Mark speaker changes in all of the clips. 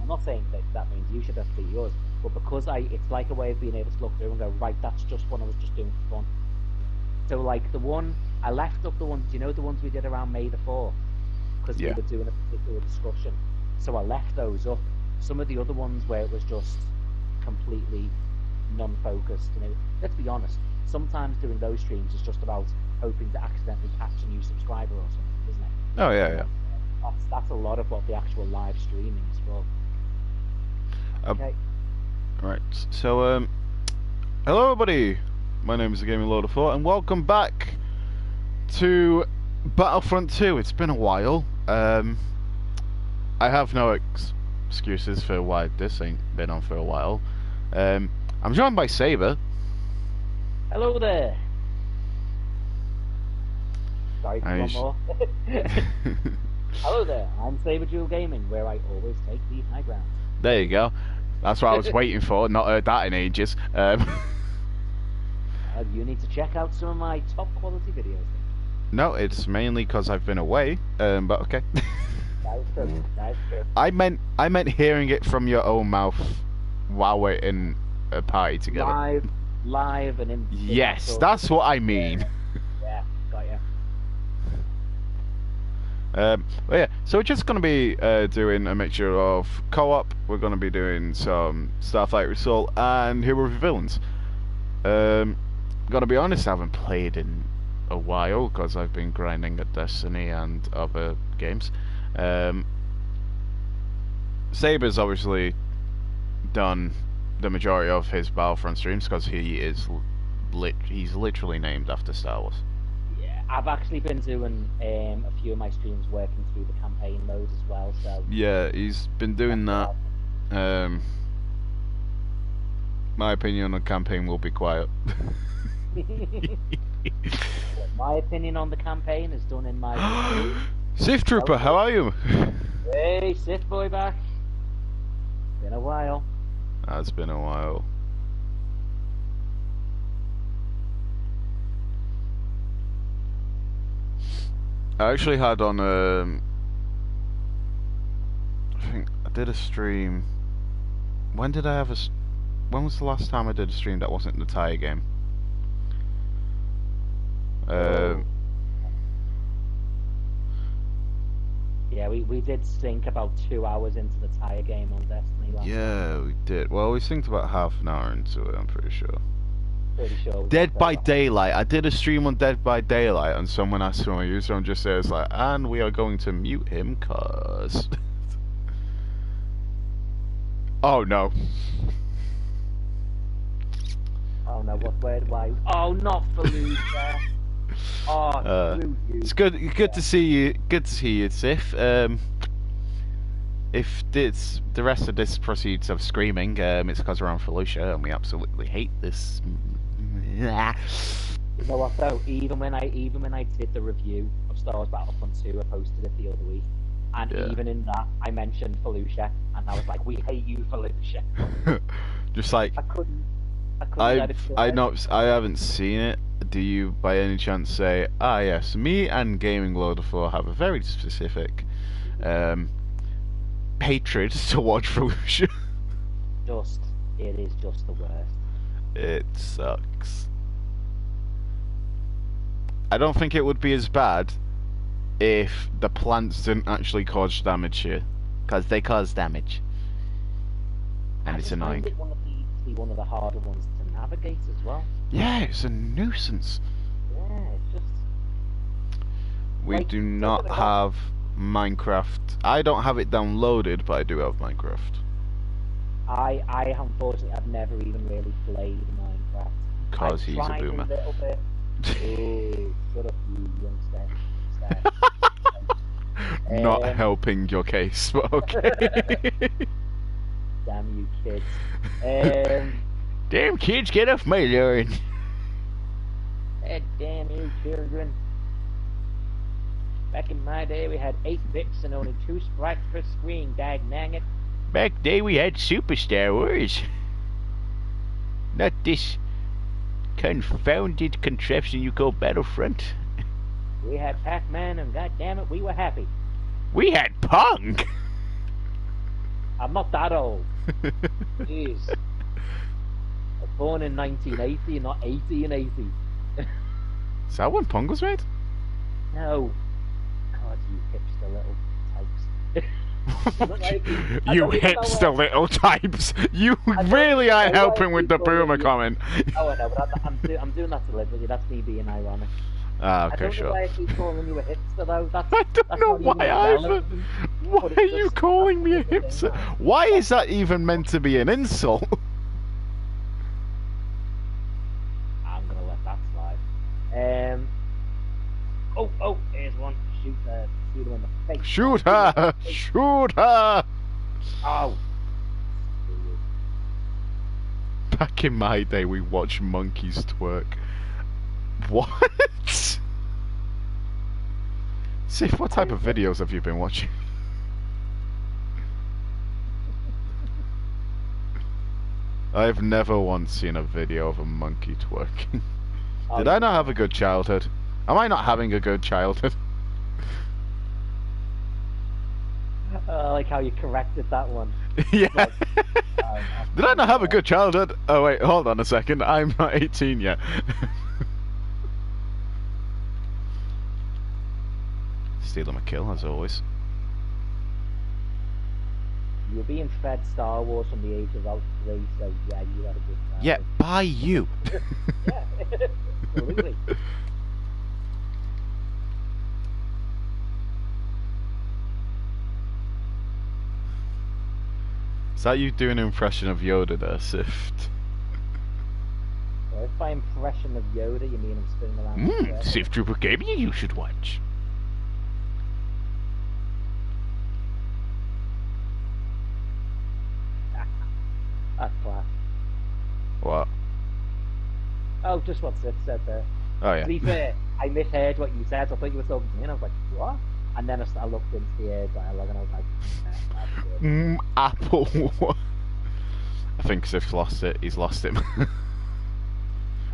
Speaker 1: I'm not saying that means you should have to beat yours, but because it's like a way of being able to look through and go, right, that's just one I was just doing for fun. So like the one I left up, the ones the ones we did around May the 4th, because we were doing a particular discussion. So I left those up. Some of the other ones where it was just completely non-focused. Let's be honest. Sometimes doing those streams is just about hoping to accidentally catch a new subscriber or something, isn't it?
Speaker 2: Oh yeah.
Speaker 1: That's a lot of what the actual live streaming is for. Okay.
Speaker 2: Right. So hello everybody. My name is the Gaming Lord of Thought, and welcome back to Battlefront 2. It's been a while. I have no excuses for why this ain't been on for a while. I'm joined by Saber.
Speaker 1: Hello there. Sorry for one more. Hello there. I'm Saber Jewel Gaming, where I always take the high ground.
Speaker 2: There you go. That's what I was waiting for. Not heard that in ages.
Speaker 1: You need to check out some of my top quality videos.
Speaker 2: No, it's mainly because I've been away. But okay.
Speaker 1: That is true. That is true.
Speaker 2: I meant hearing it from your own mouth while we're in a party together.
Speaker 1: Live and in.
Speaker 2: Yes, that's what I mean.
Speaker 1: Yeah, got ya.
Speaker 2: Well, yeah, so we're just going to be doing a mixture of co-op. We're going to be doing some Starfighter Assault and Hero of the Villains. Gotta be honest, I haven't played in a while because I've been grinding at Destiny and other games. Saber's obviously done the majority of his Battlefront streams because he's literally named after Star Wars.
Speaker 1: Yeah, I've actually been doing a few of my streams working through the campaign mode as well. So
Speaker 2: yeah, he's been doing that. My opinion on the campaign will be quiet.
Speaker 1: My opinion on the campaign is done in my
Speaker 2: Sith Trooper, how are you?
Speaker 1: Hey, Sith boy back. Been a while.
Speaker 2: It's been a while. I actually had on I think I did a stream. When did I have a? When was the last time I did a stream that wasn't the tire game?
Speaker 1: Yeah, we did sync about 2 hours into the tire game on Destiny last
Speaker 2: Yeah, we did. Well, we synced about half an hour into it, I'm pretty sure.
Speaker 1: Pretty sure.
Speaker 2: Dead by Daylight. I did a stream on Dead by Daylight, and someone asked for my user, and just says like, and we are going to mute him, cause. Oh no.
Speaker 1: Oh no! Why? Oh, not Fallujah. Oh,
Speaker 2: it's good to see you. Good to see you, Sif. If the rest of this proceeds of screaming, it's because we're on Fallujah and we absolutely hate this.
Speaker 1: You know what though? Even when I did the review of Star Wars Battlefront 2, I posted it the other week, and even in that I mentioned Fallujah, and I was like, "We hate you, Fallujah."
Speaker 2: Just like
Speaker 1: I couldn't
Speaker 2: I haven't seen it. Do you by any chance say, yes, me and Gaming Lord of Thor have a very specific hatred towards Fallujah?
Speaker 1: It is just the worst.
Speaker 2: It sucks. I don't think it would be as bad if the plants didn't actually cause damage here, because they cause damage, and it's annoying.
Speaker 1: One of the harder ones to navigate as well.
Speaker 2: Yeah, it's a nuisance.
Speaker 1: Yeah, it's just.
Speaker 2: We do not have Minecraft. I don't have it downloaded, but I do have Minecraft.
Speaker 1: I unfortunately have never even really played Minecraft.
Speaker 2: Because he's a boomer.
Speaker 1: A little bit. Oh, shut up, you youngster.
Speaker 2: Not helping your case, but okay.
Speaker 1: Damn you kids.
Speaker 2: Damn kids, get off my lawn.
Speaker 1: Damn you children. Back in my day we had 8 bits and only 2 sprites per screen, dag nang it.
Speaker 2: Back day we had Super Star Wars. Not this confounded contraption you call Battlefront.
Speaker 1: We had Pac-Man and goddammit we were happy.
Speaker 2: We had Pong!
Speaker 1: I'm not that old. Jeez. I was born in 1980, not 1880.
Speaker 2: Is that when Pong was made?
Speaker 1: No. God, you hipster little types.
Speaker 2: You hipster little types! You really are helping with the boomer comment.
Speaker 1: Oh, I know, but I'm doing that deliberately. That's me being ironic.
Speaker 2: Ah,
Speaker 1: I
Speaker 2: okay,
Speaker 1: don't know
Speaker 2: sure.
Speaker 1: why I keep calling you a hipster, though.
Speaker 2: I don't know why either. Why are you calling me a hipster? Why is that even meant to be an insult?
Speaker 1: I'm gonna let that slide. Oh, here's one. Shoot her in the face.
Speaker 2: Shoot her! Shoot her!
Speaker 1: Oh.
Speaker 2: Back in my day, we watched monkeys twerk. What? Sif, what type of videos have you been watching? I've never once seen a video of a monkey twerking. Did I not have a good childhood? Am I not having a good childhood?
Speaker 1: I like how you corrected that one.
Speaker 2: Yeah.
Speaker 1: Like,
Speaker 2: Did I not have a good childhood? Oh wait, hold on a second. I'm not 18 yet. Stealing my kill, as always.
Speaker 1: You were being fed Star Wars from the age of about 3, so yeah, you had a good time.
Speaker 2: Yeah, by you.
Speaker 1: Yeah, absolutely.
Speaker 2: Is that you doing an impression of Yoda there, Sift?
Speaker 1: So if by impression of Yoda you mean I'm spinning around.
Speaker 2: Sift Trooper Gaming you should watch.
Speaker 1: That's class.
Speaker 2: What?
Speaker 1: Oh, just what Sith said there.
Speaker 2: Oh yeah.
Speaker 1: To be fair, I misheard what you said, so I thought you were talking to me, and I was like, what? And then I looked into the dialogue, and I was like,
Speaker 2: Apple. I think Sif's lost it. He's lost him.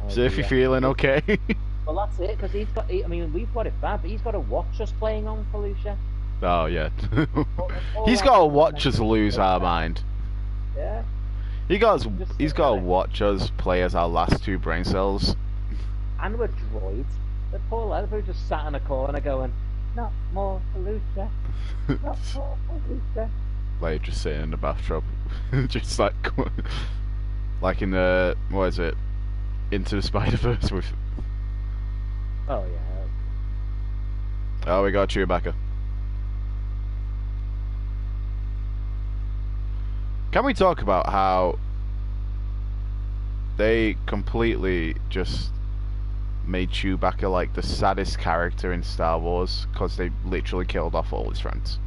Speaker 2: Sif, you feeling okay?
Speaker 1: Well, that's it, because I mean, we've got it bad, but he's got to watch us playing on Felucia.
Speaker 2: Oh, yeah. He's got to watch us lose our mind.
Speaker 1: Yeah.
Speaker 2: He's got to watch us play as our last 2 brain cells.
Speaker 1: And we're droids. The poor lad who just sat in a corner going, not more Felucia. Not more Felucia.
Speaker 2: Like, just sitting in the bathtub. Just like in the, what is it? Into the Spider-Verse with...
Speaker 1: Oh, yeah.
Speaker 2: Oh, we got Chewbacca. Can we talk about how they completely just made Chewbacca like the saddest character in Star Wars because they literally killed off all his friends?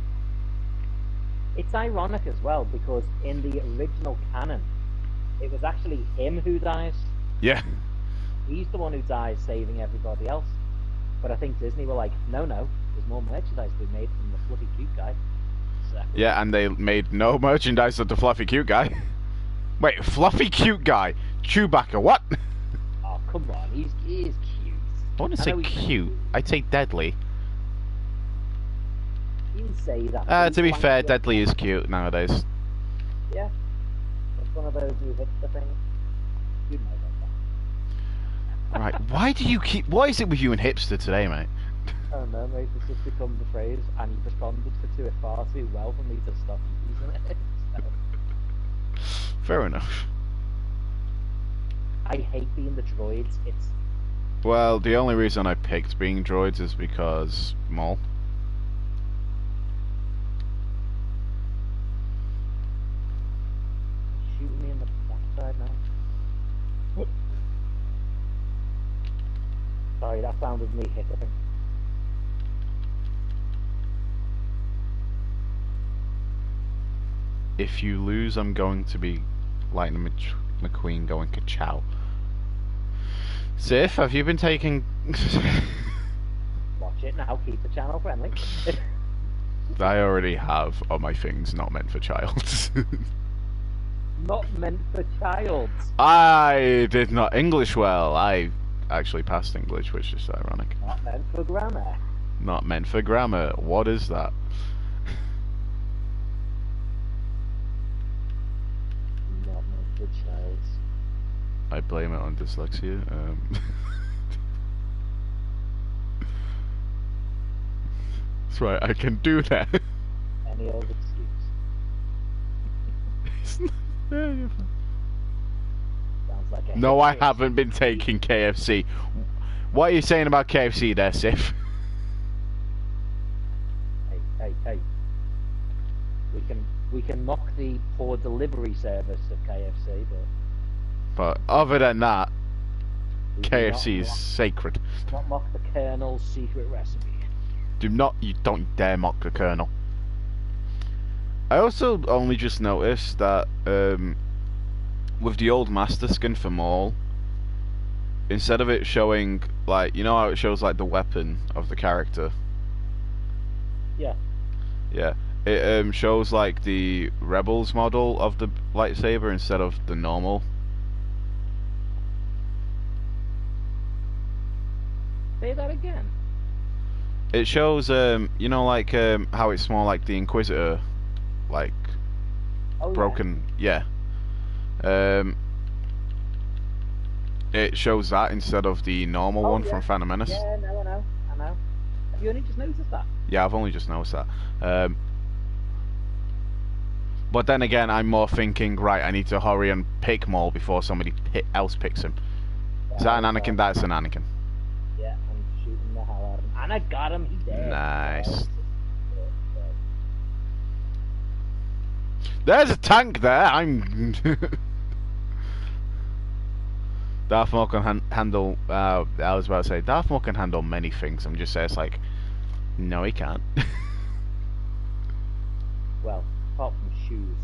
Speaker 1: It's ironic as well because in the original canon, it was actually him who dies.
Speaker 2: Yeah.
Speaker 1: He's the one who dies saving everybody else. But I think Disney were like, no, there's more merchandise to be made from the fluffy cute guy. So.
Speaker 2: Yeah, and they made no merchandise of the fluffy cute guy. Wait, fluffy cute guy? Chewbacca, what?
Speaker 1: Oh, come on, he is cute.
Speaker 2: I wouldn't say cute. I'd say deadly.
Speaker 1: You didn't say that.
Speaker 2: To be fair, deadly is cute nowadays.
Speaker 1: Yeah. It's one of those who hits the thing. You know that.
Speaker 2: Right, why is it with you and hipster today, mate?
Speaker 1: I don't know, mate, it's just become the phrase, and you responded to it far too well for me to stop using it. So.
Speaker 2: Fair enough.
Speaker 1: I hate being the droids, it's...
Speaker 2: Well, the only reason I picked being droids is because Maul.
Speaker 1: Shooting me in the backside now. Sorry, that sounded me hitting.
Speaker 2: If you lose, I'm going to be Lightning McQueen going ka-chow. Sif, have you been taking...
Speaker 1: Watch it now, keep the channel friendly.
Speaker 2: I already have on my things not meant for childs.
Speaker 1: Not meant for childs.
Speaker 2: I did not English well. I actually passed English, which is ironic.
Speaker 1: Not meant for grammar.
Speaker 2: Not meant for grammar. What is that?
Speaker 1: good child.
Speaker 2: I blame it on dyslexia. That's right, I can do that.
Speaker 1: Any old excuse.
Speaker 2: Yeah, you're fine.
Speaker 1: Sounds like a
Speaker 2: No, I
Speaker 1: hit.
Speaker 2: haven't been taking KFC. What are you saying about KFC there, Sif?
Speaker 1: Hey. We can mock the poor delivery service of KFC,
Speaker 2: But other than that,
Speaker 1: we do
Speaker 2: KFC is
Speaker 1: not
Speaker 2: sacred.
Speaker 1: not mock the Colonel's secret recipe.
Speaker 2: You don't dare mock the Colonel. I also only just noticed that with the old Master skin for Maul, instead of it showing, like, you know how it shows like the weapon of the character?
Speaker 1: Yeah.
Speaker 2: Yeah. It shows like the Rebels model of the lightsaber instead of the normal.
Speaker 1: Say that again.
Speaker 2: It shows you know, like how it's more like the Inquisitor, like
Speaker 1: Oh,
Speaker 2: broken. Yeah. It shows that instead of the normal one from Phantom Menace.
Speaker 1: Yeah, no, I know. Have you only just noticed that?
Speaker 2: Yeah, I've only just noticed that. But then again, I'm more thinking, right, I need to hurry and pick Maul before somebody else picks him. Is that an Anakin? That's an Anakin.
Speaker 1: Yeah, I'm shooting the hell out of him. And I got him, he dead.
Speaker 2: Nice. There's a tank there, I'm... Darth Maul can handle... I was about to say, Darth Maul can handle many things. I'm just saying, it's like... No, he can't.
Speaker 1: Well, apart from shoes.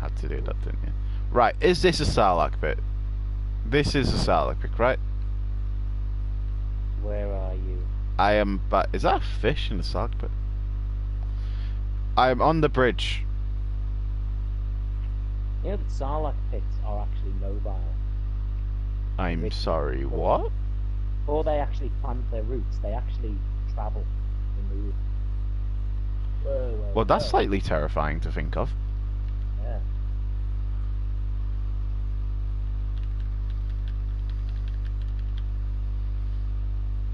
Speaker 2: Had to do that, didn't you? Right, is this a Sarlacc pit? This is a Sarlacc pit, right?
Speaker 1: Where are you?
Speaker 2: I am... Is that a fish in the Sarlacc pit? I am on the bridge.
Speaker 1: You know that Sarlacc pits are actually mobile.
Speaker 2: I'm sorry, what?
Speaker 1: Or they actually plant their roots, they actually travel and move.
Speaker 2: Well, that's slightly terrifying to think of.
Speaker 1: Yeah.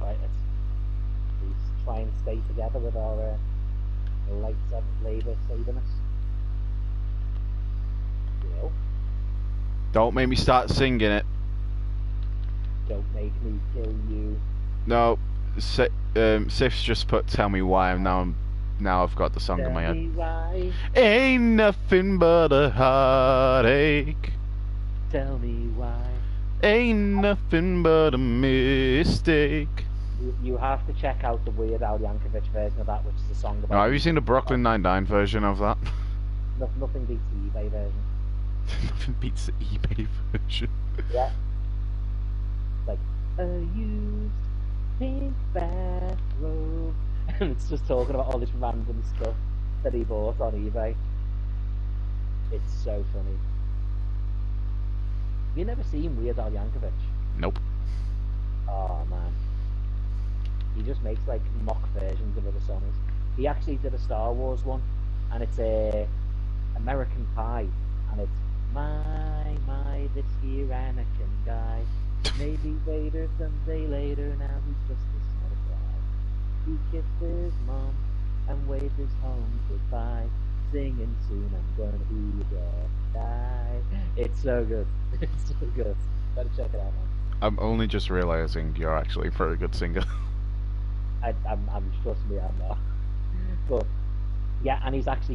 Speaker 1: Right, let's try and stay together with our lightsaber saberness. Deal.
Speaker 2: Don't make me start singing it.
Speaker 1: Don't make me kill you.
Speaker 2: No, Sif's just put "Tell me why." Now I've got the song in my
Speaker 1: Tell
Speaker 2: head.
Speaker 1: me why.
Speaker 2: Ain't nothing but a heartache.
Speaker 1: Tell me why.
Speaker 2: Ain't nothing but a mistake.
Speaker 1: You have to check out the Weird Al Yankovic version of that, which is a song about...
Speaker 2: Now, have you seen the Brooklyn Nine-Nine version of that?
Speaker 1: Nothing beats the eBay version.
Speaker 2: Nothing beats the eBay version.
Speaker 1: Yeah. Like, a used pink bathrobe. And it's just talking about all this random stuff that he bought on eBay. It's so funny. Have you never seen Weird Al Yankovic?
Speaker 2: Nope.
Speaker 1: Oh, man. He just makes, like, mock versions of other songs. He actually did a Star Wars one, and it's a American Pie, and it's my, this here Anakin guy. Maybe Vader someday later, now he's just a smart guy. He kissed his mom and waved his home goodbye, singing soon I'm gonna be your die. It's so good. It's so good. Gotta check it out, man.
Speaker 2: I'm only just realizing you're actually a very good singer.
Speaker 1: I'm trust me, I'm not. But yeah, and he's actually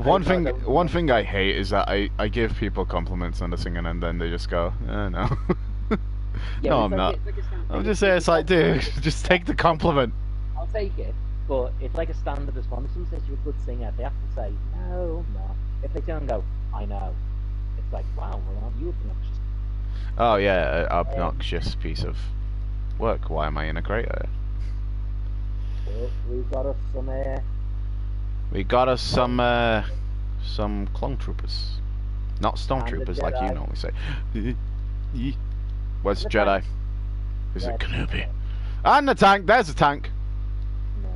Speaker 2: One thing I hate is that I give people compliments on the singing and then they just go, no.
Speaker 1: Yeah,
Speaker 2: no, I'm not. I'm just saying, it's like, dude, just take the compliment.
Speaker 1: I'll take it, but it's like a standard response. If someone says you're a good singer, they have to say, no, I'm not. If they don't go, I know, it's like, wow, well, aren't you obnoxious?
Speaker 2: Oh yeah, obnoxious piece of work. Why am I in a crater?
Speaker 1: Well, we've got us some
Speaker 2: We got us some clone troopers, not stormtroopers like you normally say. Where's Jedi? Is it Kenobi? And the tank. There's a tank.
Speaker 1: No.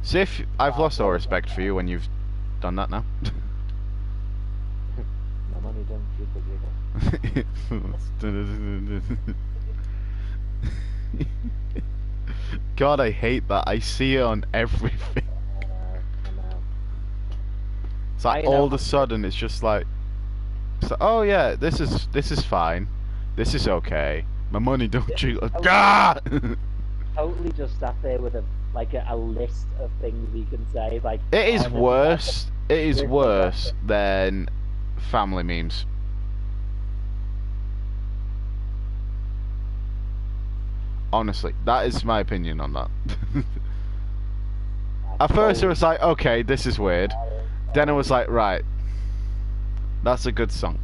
Speaker 2: Sif, I've lost all respect for you when you've done that now.
Speaker 1: My money don't jiggle jiggle.
Speaker 2: God, I hate that. I see it on everything.
Speaker 1: I know.
Speaker 2: It's like all of a sudden it's just like, oh yeah, this is fine, this is okay. My money don't jiggle. Ah!
Speaker 1: Totally just sat there with a list of things he can say. Like
Speaker 2: it is worse. It is worse than family memes. Honestly, that is my opinion on that. At first it was like, okay, this is weird. Then it was like, right, that's a good song.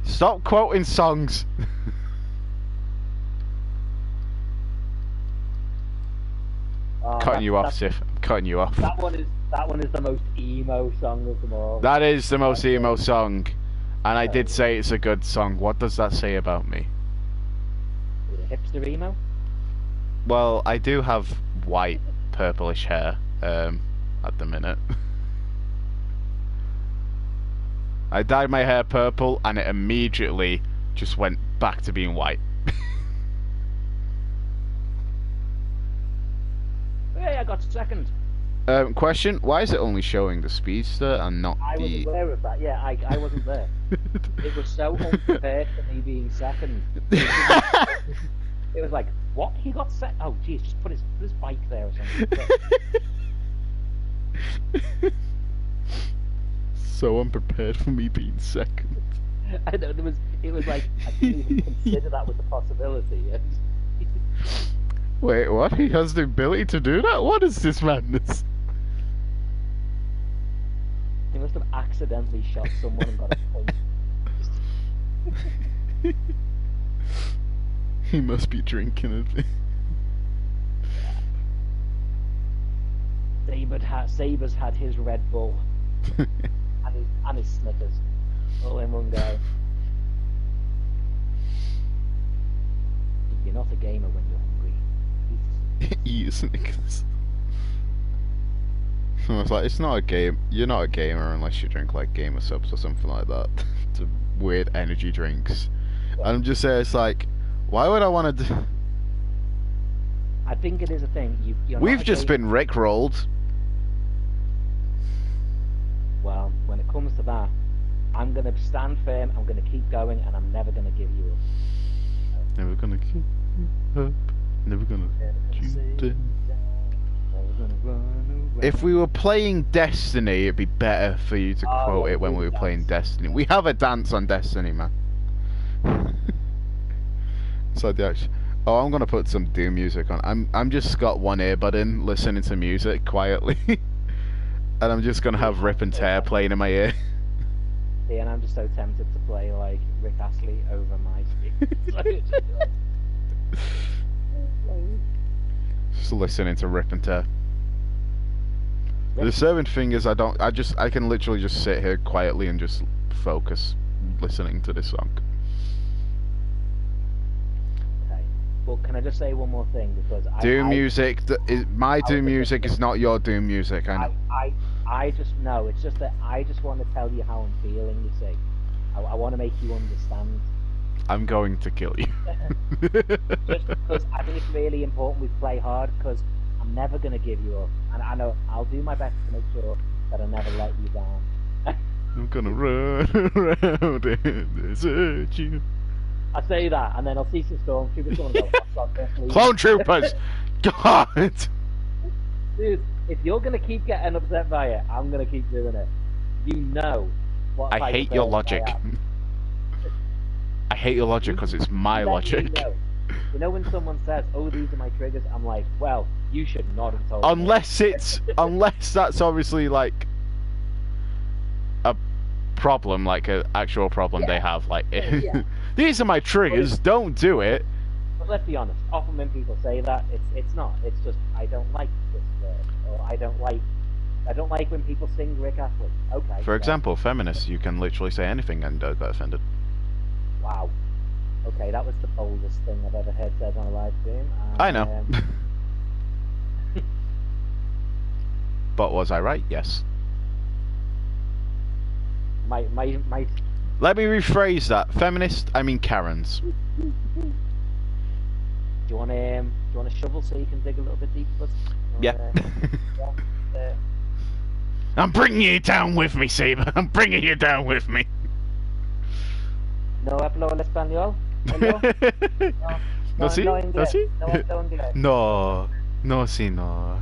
Speaker 2: Stop quoting songs. Cutting you off, Sif. I'm cutting you off.
Speaker 1: That one is the most emo song of them all.
Speaker 2: That is the most emo song, and I did say it's a good song. What does that say about me?
Speaker 1: Hipster emo?
Speaker 2: Well, I do have white, purplish hair at the minute. I dyed my hair purple, and it immediately just went back to being white.
Speaker 1: Hey, I got second.
Speaker 2: Question: why is it only showing the speedster and not
Speaker 1: I
Speaker 2: the?
Speaker 1: I was aware of that. Yeah, I wasn't there. It was so unprepared for me being second. It was like, what? He got set? Oh, jeez, just put his bike there or something.
Speaker 2: So unprepared for me being second.
Speaker 1: I know it was like I didn't even consider that was a possibility.
Speaker 2: Wait, what? He has the ability to do that? What is this madness?
Speaker 1: He must have accidentally shot someone and got a point.
Speaker 2: He must be drinking it.
Speaker 1: Saber's had his Red Bull and his Snickers all in one go. You're not a gamer when you're hungry.
Speaker 2: Eat Snickers. I was like, it's not a game. You're not a gamer unless you drink like Gamer Subs or something like that. It's weird energy drinks. Yeah. And I'm just saying, it's like, why would I want to do...
Speaker 1: I think it is a thing.
Speaker 2: We've just been rickrolled.
Speaker 1: Well, when it comes to that, I'm going to stand firm, I'm going to keep going, and I'm never going to give you up.
Speaker 2: Never going to keep up. Never going to shoot down. If we were playing Destiny, it'd be better for you to quote it when we were playing Destiny. We have a dance on Destiny, man. So the actual... Oh, I'm gonna put some Doom music on. I'm just got one earbud in, listening to music quietly, and I'm just gonna have Rip and Tear playing in my ear.
Speaker 1: Yeah, and I'm just so tempted to play like Rick Astley over my speakers.
Speaker 2: Just listening to Rip and Tear. The disturbing thing is I can literally just sit here quietly and just focus listening to this song.
Speaker 1: Well, can I just say one more thing? Because
Speaker 2: Doom music, my Doom music is not your Doom music.
Speaker 1: I just know. It's just that I just want to tell you how I'm feeling. You see, I want to make you understand.
Speaker 2: I'm going to kill you.
Speaker 1: Just because I think it's really important we play hard. Because I'm never going to give you up, and I know I'll do my best to make sure that I never let you down.
Speaker 2: I'm gonna run around and desert you.
Speaker 1: I say that, and then I'll see some stormtroopers going to go,
Speaker 2: Clone Troopers! God!
Speaker 1: Dude, if you're going to keep getting upset by it, I'm going to keep doing it. You know what
Speaker 2: I hate your logic. I hate your logic because it's my logic.
Speaker 1: You know when someone says, oh, these are my triggers, I'm like, well, you should not have told me.
Speaker 2: Unless that's obviously like a problem, like an actual problem they have, like... These are my triggers, don't do it.
Speaker 1: But let's be honest, often when people say that, it's not. It's just, I don't like this word, or I don't like when people sing Rick Astley. Okay.
Speaker 2: For example, feminists, you can literally say anything and don't get offended.
Speaker 1: Wow. Okay, that was the boldest thing I've ever heard said on a live stream.
Speaker 2: I know.
Speaker 1: Um,
Speaker 2: But was I right? Yes.
Speaker 1: my.
Speaker 2: Let me rephrase that. Feminist, I mean Karens.
Speaker 1: Do you want a shovel so you can dig a little bit deeper? Bud?
Speaker 2: Yeah.
Speaker 1: Yeah.
Speaker 2: I'm bringing you down with me, Saber. I'm bringing you down with me.
Speaker 1: No hablo el español. Hello?
Speaker 2: No, sí?
Speaker 1: No
Speaker 2: No,
Speaker 1: inglés.
Speaker 2: sí?
Speaker 1: No hablo inglés.
Speaker 2: No. No, sí, no.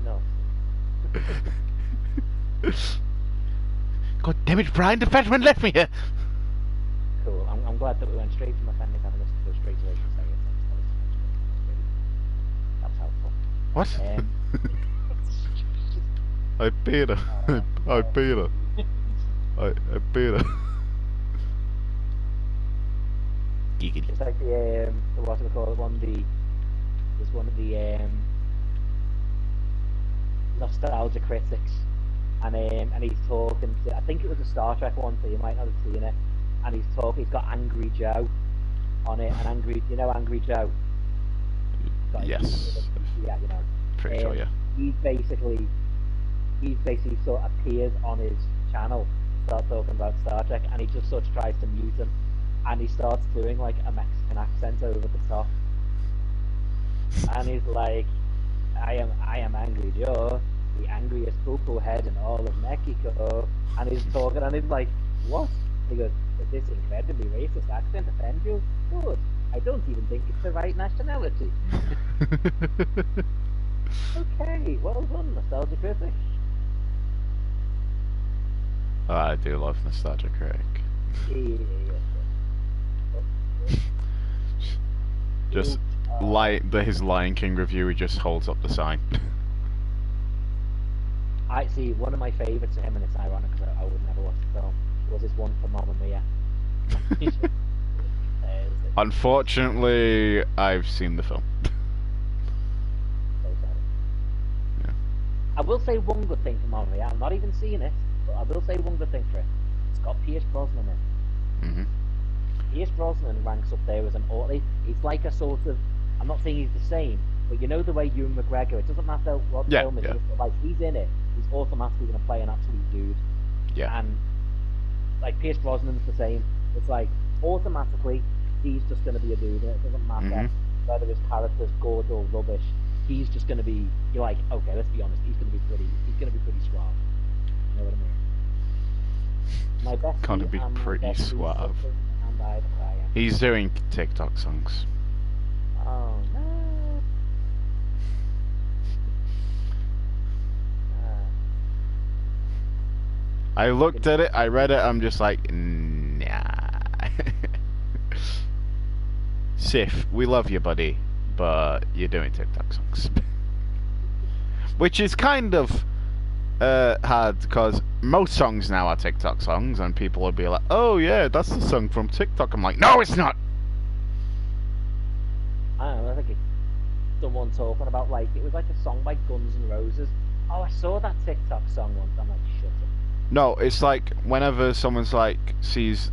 Speaker 1: No.
Speaker 2: God damn it, Brian, the Frenchman left me here.
Speaker 1: Cool. I'm glad that we went straight from offending feminists to go straight away from stereotypes. That's helpful.
Speaker 2: What? I beat her. I beat her. I beat her. Giggity.
Speaker 1: It's like the what do we call it? There's one of the nostalgia critics, and he's talking to, I think it was a Star Trek one, so you might not have seen it. And he's got Angry Joe on it, and Angry Joe.
Speaker 2: Yes.
Speaker 1: Yeah, you know.
Speaker 2: Pretty sure, yeah.
Speaker 1: He basically sort of appears on his channel, starts talking about Star Trek, and he just sort of tries to mute him, and he starts doing like a Mexican accent over the top, and he's like, I am Angry Joe, the angriest poo head in all of Mexico, and he's talking, and he's like, what? He goes, does this incredibly racist accent offend you? Good. I don't even think it's the right nationality. Okay, well done, Nostalgia Critic.
Speaker 2: Oh, I do love Nostalgia Critic. Just his Lion King review, he just holds up the sign.
Speaker 1: I see, one of my favourites of him, and it's ironic because I would never watch the film, was his one for Mamma Mia.
Speaker 2: Unfortunately, I've seen the film. Yeah.
Speaker 1: I will say one good thing for Mamma Mia. I'm not even seeing it, but I will say one good thing for it. It's got Pierce Brosnan in.
Speaker 2: Mm-hmm.
Speaker 1: Pierce Brosnan ranks up there as an orderly. He's like a sort of, I'm not saying he's the same, but you know the way Ewan McGregor, it doesn't matter what film it is, but like he's in it, he's automatically going to play an absolute dude.
Speaker 2: Yeah.
Speaker 1: And like Pierce Brosnan's the same. It's like automatically he's just going to be a dude, and it doesn't matter whether his character's good or rubbish. He's just going to be. You're like, okay, let's be honest. He's going to be pretty suave. You know what I mean? My best.
Speaker 2: Gonna be pretty suave. He's doing TikTok songs.
Speaker 1: Oh no.
Speaker 2: I looked at it, I read it, I'm just like, nah. Sif, we love you, buddy, but you're doing TikTok songs. Which is kind of hard, because most songs now are TikTok songs, and people will be like, oh yeah, that's the song from TikTok. I'm like, no, it's not!
Speaker 1: I don't know, I think it's someone talking about, like, it was like a song by Guns N' Roses. Oh, I saw that TikTok song once. I'm like, shut up.
Speaker 2: No, it's like whenever someone's like sees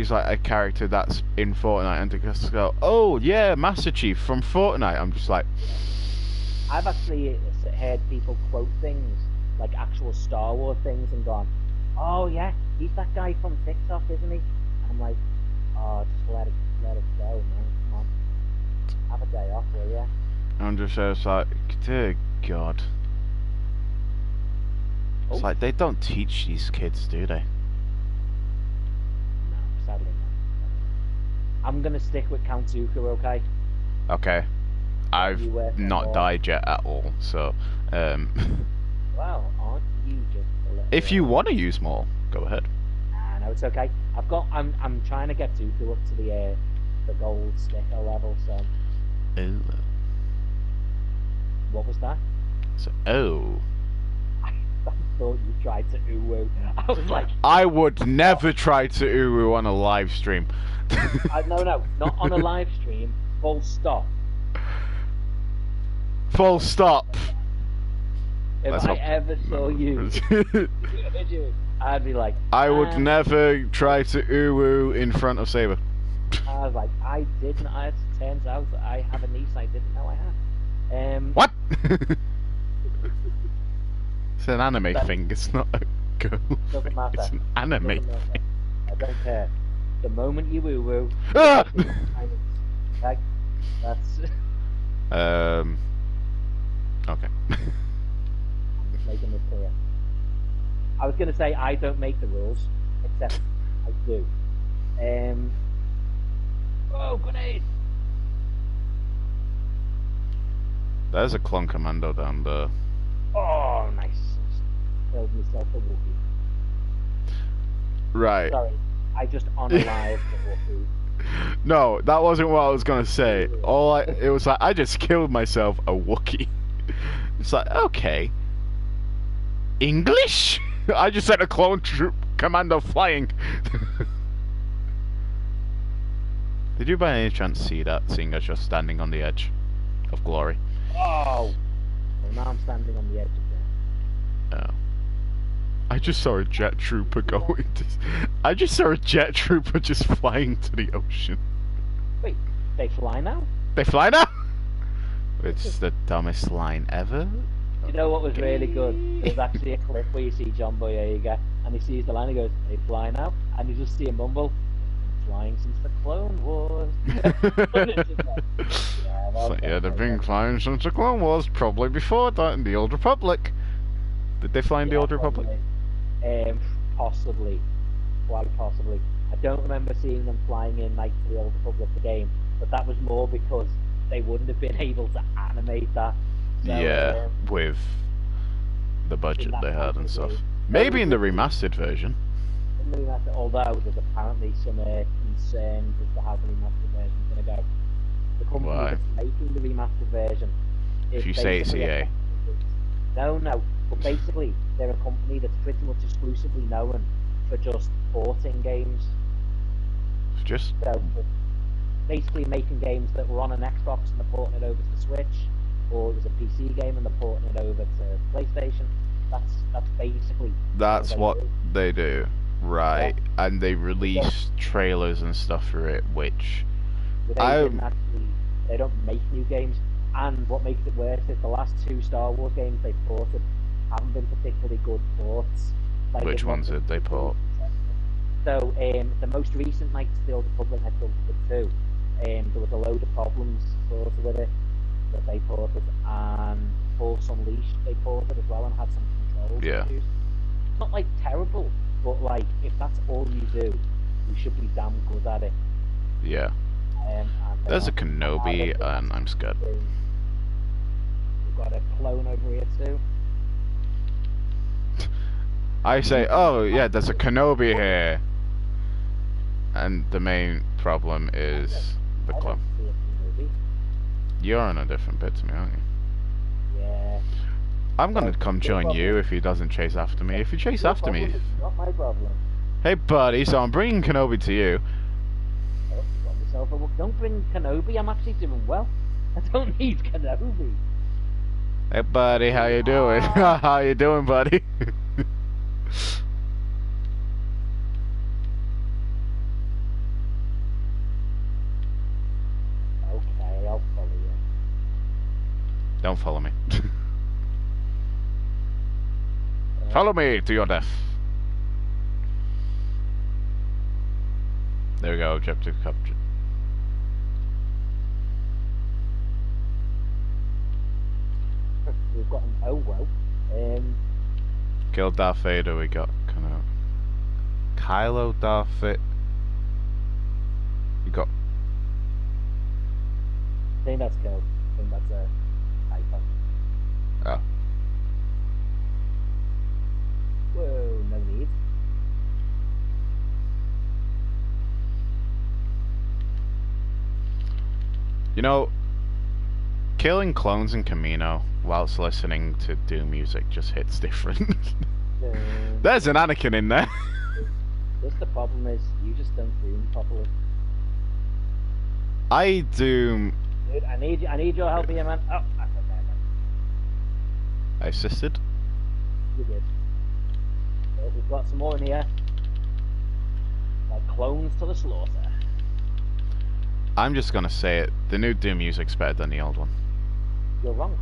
Speaker 2: like a character that's in Fortnite and they just go, "Oh yeah, Master Chief from Fortnite." I'm just like,
Speaker 1: I've actually heard people quote things like actual Star Wars things and gone, "Oh yeah, he's that guy from TikTok, isn't he?" And I'm like, "Oh, just let it go, man. Come on, have a day off, will ya?"
Speaker 2: I'm just like, dear God. It's like, they don't teach these kids, do they?
Speaker 1: No, sadly not. I'm gonna stick with Count Dooku, okay?
Speaker 2: Okay. I've not died yet at all, so,
Speaker 1: Well, aren't you just a little
Speaker 2: if you want to use more, go ahead.
Speaker 1: No, it's okay. I'm trying to get Dooku up to the gold sticker level, so...
Speaker 2: Oh.
Speaker 1: What was that?
Speaker 2: So, oh.
Speaker 1: I thought you tried to ooh-woo. I was like...
Speaker 2: I would never try to ooh-woo on a live stream.
Speaker 1: No, not on a live stream. Full stop.
Speaker 2: Full stop.
Speaker 1: If I ever saw you, I'd be like...
Speaker 2: I would never try to ooh-woo in front of Saber.
Speaker 1: I was like, I didn't. It turns out that I have a niece I didn't know I had.
Speaker 2: What? It's an anime
Speaker 1: That
Speaker 2: thing. It's not a girl
Speaker 1: doesn't
Speaker 2: thing.
Speaker 1: matter.
Speaker 2: It's an anime
Speaker 1: Doesn't matter.
Speaker 2: thing.
Speaker 1: I don't care. The moment you woo woo,
Speaker 2: Ah!
Speaker 1: okay, that's.
Speaker 2: Okay.
Speaker 1: I'm just making this clear. I was going to say I don't make the rules, except I do. Oh, grenade!
Speaker 2: There's a clone commando down there.
Speaker 1: Oh, nice. Killed myself a Wookiee.
Speaker 2: Right.
Speaker 1: Sorry, I just unalived the Wookiee.
Speaker 2: No, that wasn't what I was gonna say. It was like I just killed myself a Wookiee. It's like, okay. English? I just sent a clone troop commando flying. Did you by any chance see that, seeing as you're standing on the edge of glory?
Speaker 1: Oh! Well, now I'm standing on the edge of death.
Speaker 2: Oh. I just saw a jet trooper going. I just saw a jet trooper just flying to the ocean.
Speaker 1: Wait, they fly now?
Speaker 2: They fly now? It's the dumbest line ever.
Speaker 1: You know what was really good? There's actually a clip where you see John Boyega and he sees the line and goes, they fly now? And you just see him mumble, flying since the Clone Wars.
Speaker 2: Yeah, they've been flying since the Clone Wars, probably before that in the Old Republic. Did they fly in the Old Republic?
Speaker 1: Possibly. Quite possibly. I don't remember seeing them flying in like the Old Republic the game, but that was more because they wouldn't have been able to animate that. So,
Speaker 2: yeah, with the budget they had and stuff. Maybe in the remastered version.
Speaker 1: Although there's apparently some concerns as to how the remastered version is going to go. The company that's making the remastered version.
Speaker 2: If you say it's EA.
Speaker 1: No, but basically they're a company that's pretty much exclusively known for just porting games.
Speaker 2: Just
Speaker 1: so basically making games that were on an Xbox and they're porting it over to the Switch, or it was a PC game and they're porting it over to PlayStation. That's basically
Speaker 2: what they do, right? Yeah. And they release trailers and stuff for it, which
Speaker 1: they don't make new games. And what makes it worse is the last 2 Star Wars games they ported haven't been particularly good ports.
Speaker 2: Like which ones did they port?
Speaker 1: So the most recent Knights of the Old Republic, Knights of the Republic 2, there was a load of problems sort of with it that they ported, and Force Unleashed they ported as well and had some control issues. Not like terrible, but like if that's all you do, you should be damn good at it.
Speaker 2: Yeah. There's a Kenobi, and I'm scared.
Speaker 1: We've got a clone over here too.
Speaker 2: I say, oh yeah, there's a Kenobi here, and the main problem is the clone. You're on a different bit to me, aren't you?
Speaker 1: Yeah.
Speaker 2: I'm gonna come join you if he doesn't chase after me. If you chase after me,
Speaker 1: not my problem.
Speaker 2: Hey buddy, so I'm bringing Kenobi to you.
Speaker 1: Don't bring Kenobi, I'm actually doing well. I don't need Kenobi.
Speaker 2: Hey buddy, how you doing? How you doing, buddy?
Speaker 1: Okay, I'll follow you.
Speaker 2: Don't follow me. Follow me to your death. There we go, objective captured.
Speaker 1: We've got an
Speaker 2: Killed Darth Vader, we got kind of Kylo, Darth Vader. You got.
Speaker 1: I think that's killed. I think that's a typo.
Speaker 2: Oh.
Speaker 1: Whoa, no need.
Speaker 2: You know, killing clones in Camino whilst listening to Doom music just hits different. There's an Anakin in there.
Speaker 1: Just the problem is, you just don't Doom properly.
Speaker 2: I Doom.
Speaker 1: Dude, I need your help here, man. Oh, that's okay, man.
Speaker 2: I assisted.
Speaker 1: You did. We've got some more in here. Like clones to the slaughter.
Speaker 2: I'm just gonna say it. The new Doom music's better than the old one.
Speaker 1: You're wrong.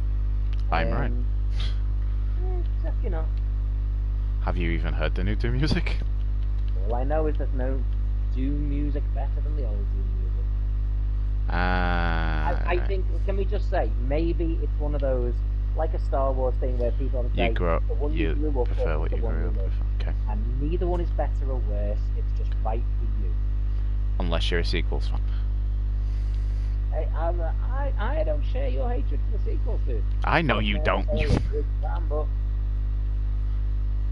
Speaker 2: I'm right.
Speaker 1: Except, you know,
Speaker 2: Have you even heard the new Doom music?
Speaker 1: all I know is there's no Doom music better than the old Doom music. I think, can we just say, maybe it's one of those, like a Star Wars thing where people are saying, the one you grew up
Speaker 2: prefer
Speaker 1: with,
Speaker 2: what you grew up with. Okay.
Speaker 1: And neither one is better or worse, it's just right for you.
Speaker 2: Unless you're a sequels fan.
Speaker 1: I don't share your hatred for the sequels, dude.
Speaker 2: I know you don't.
Speaker 1: But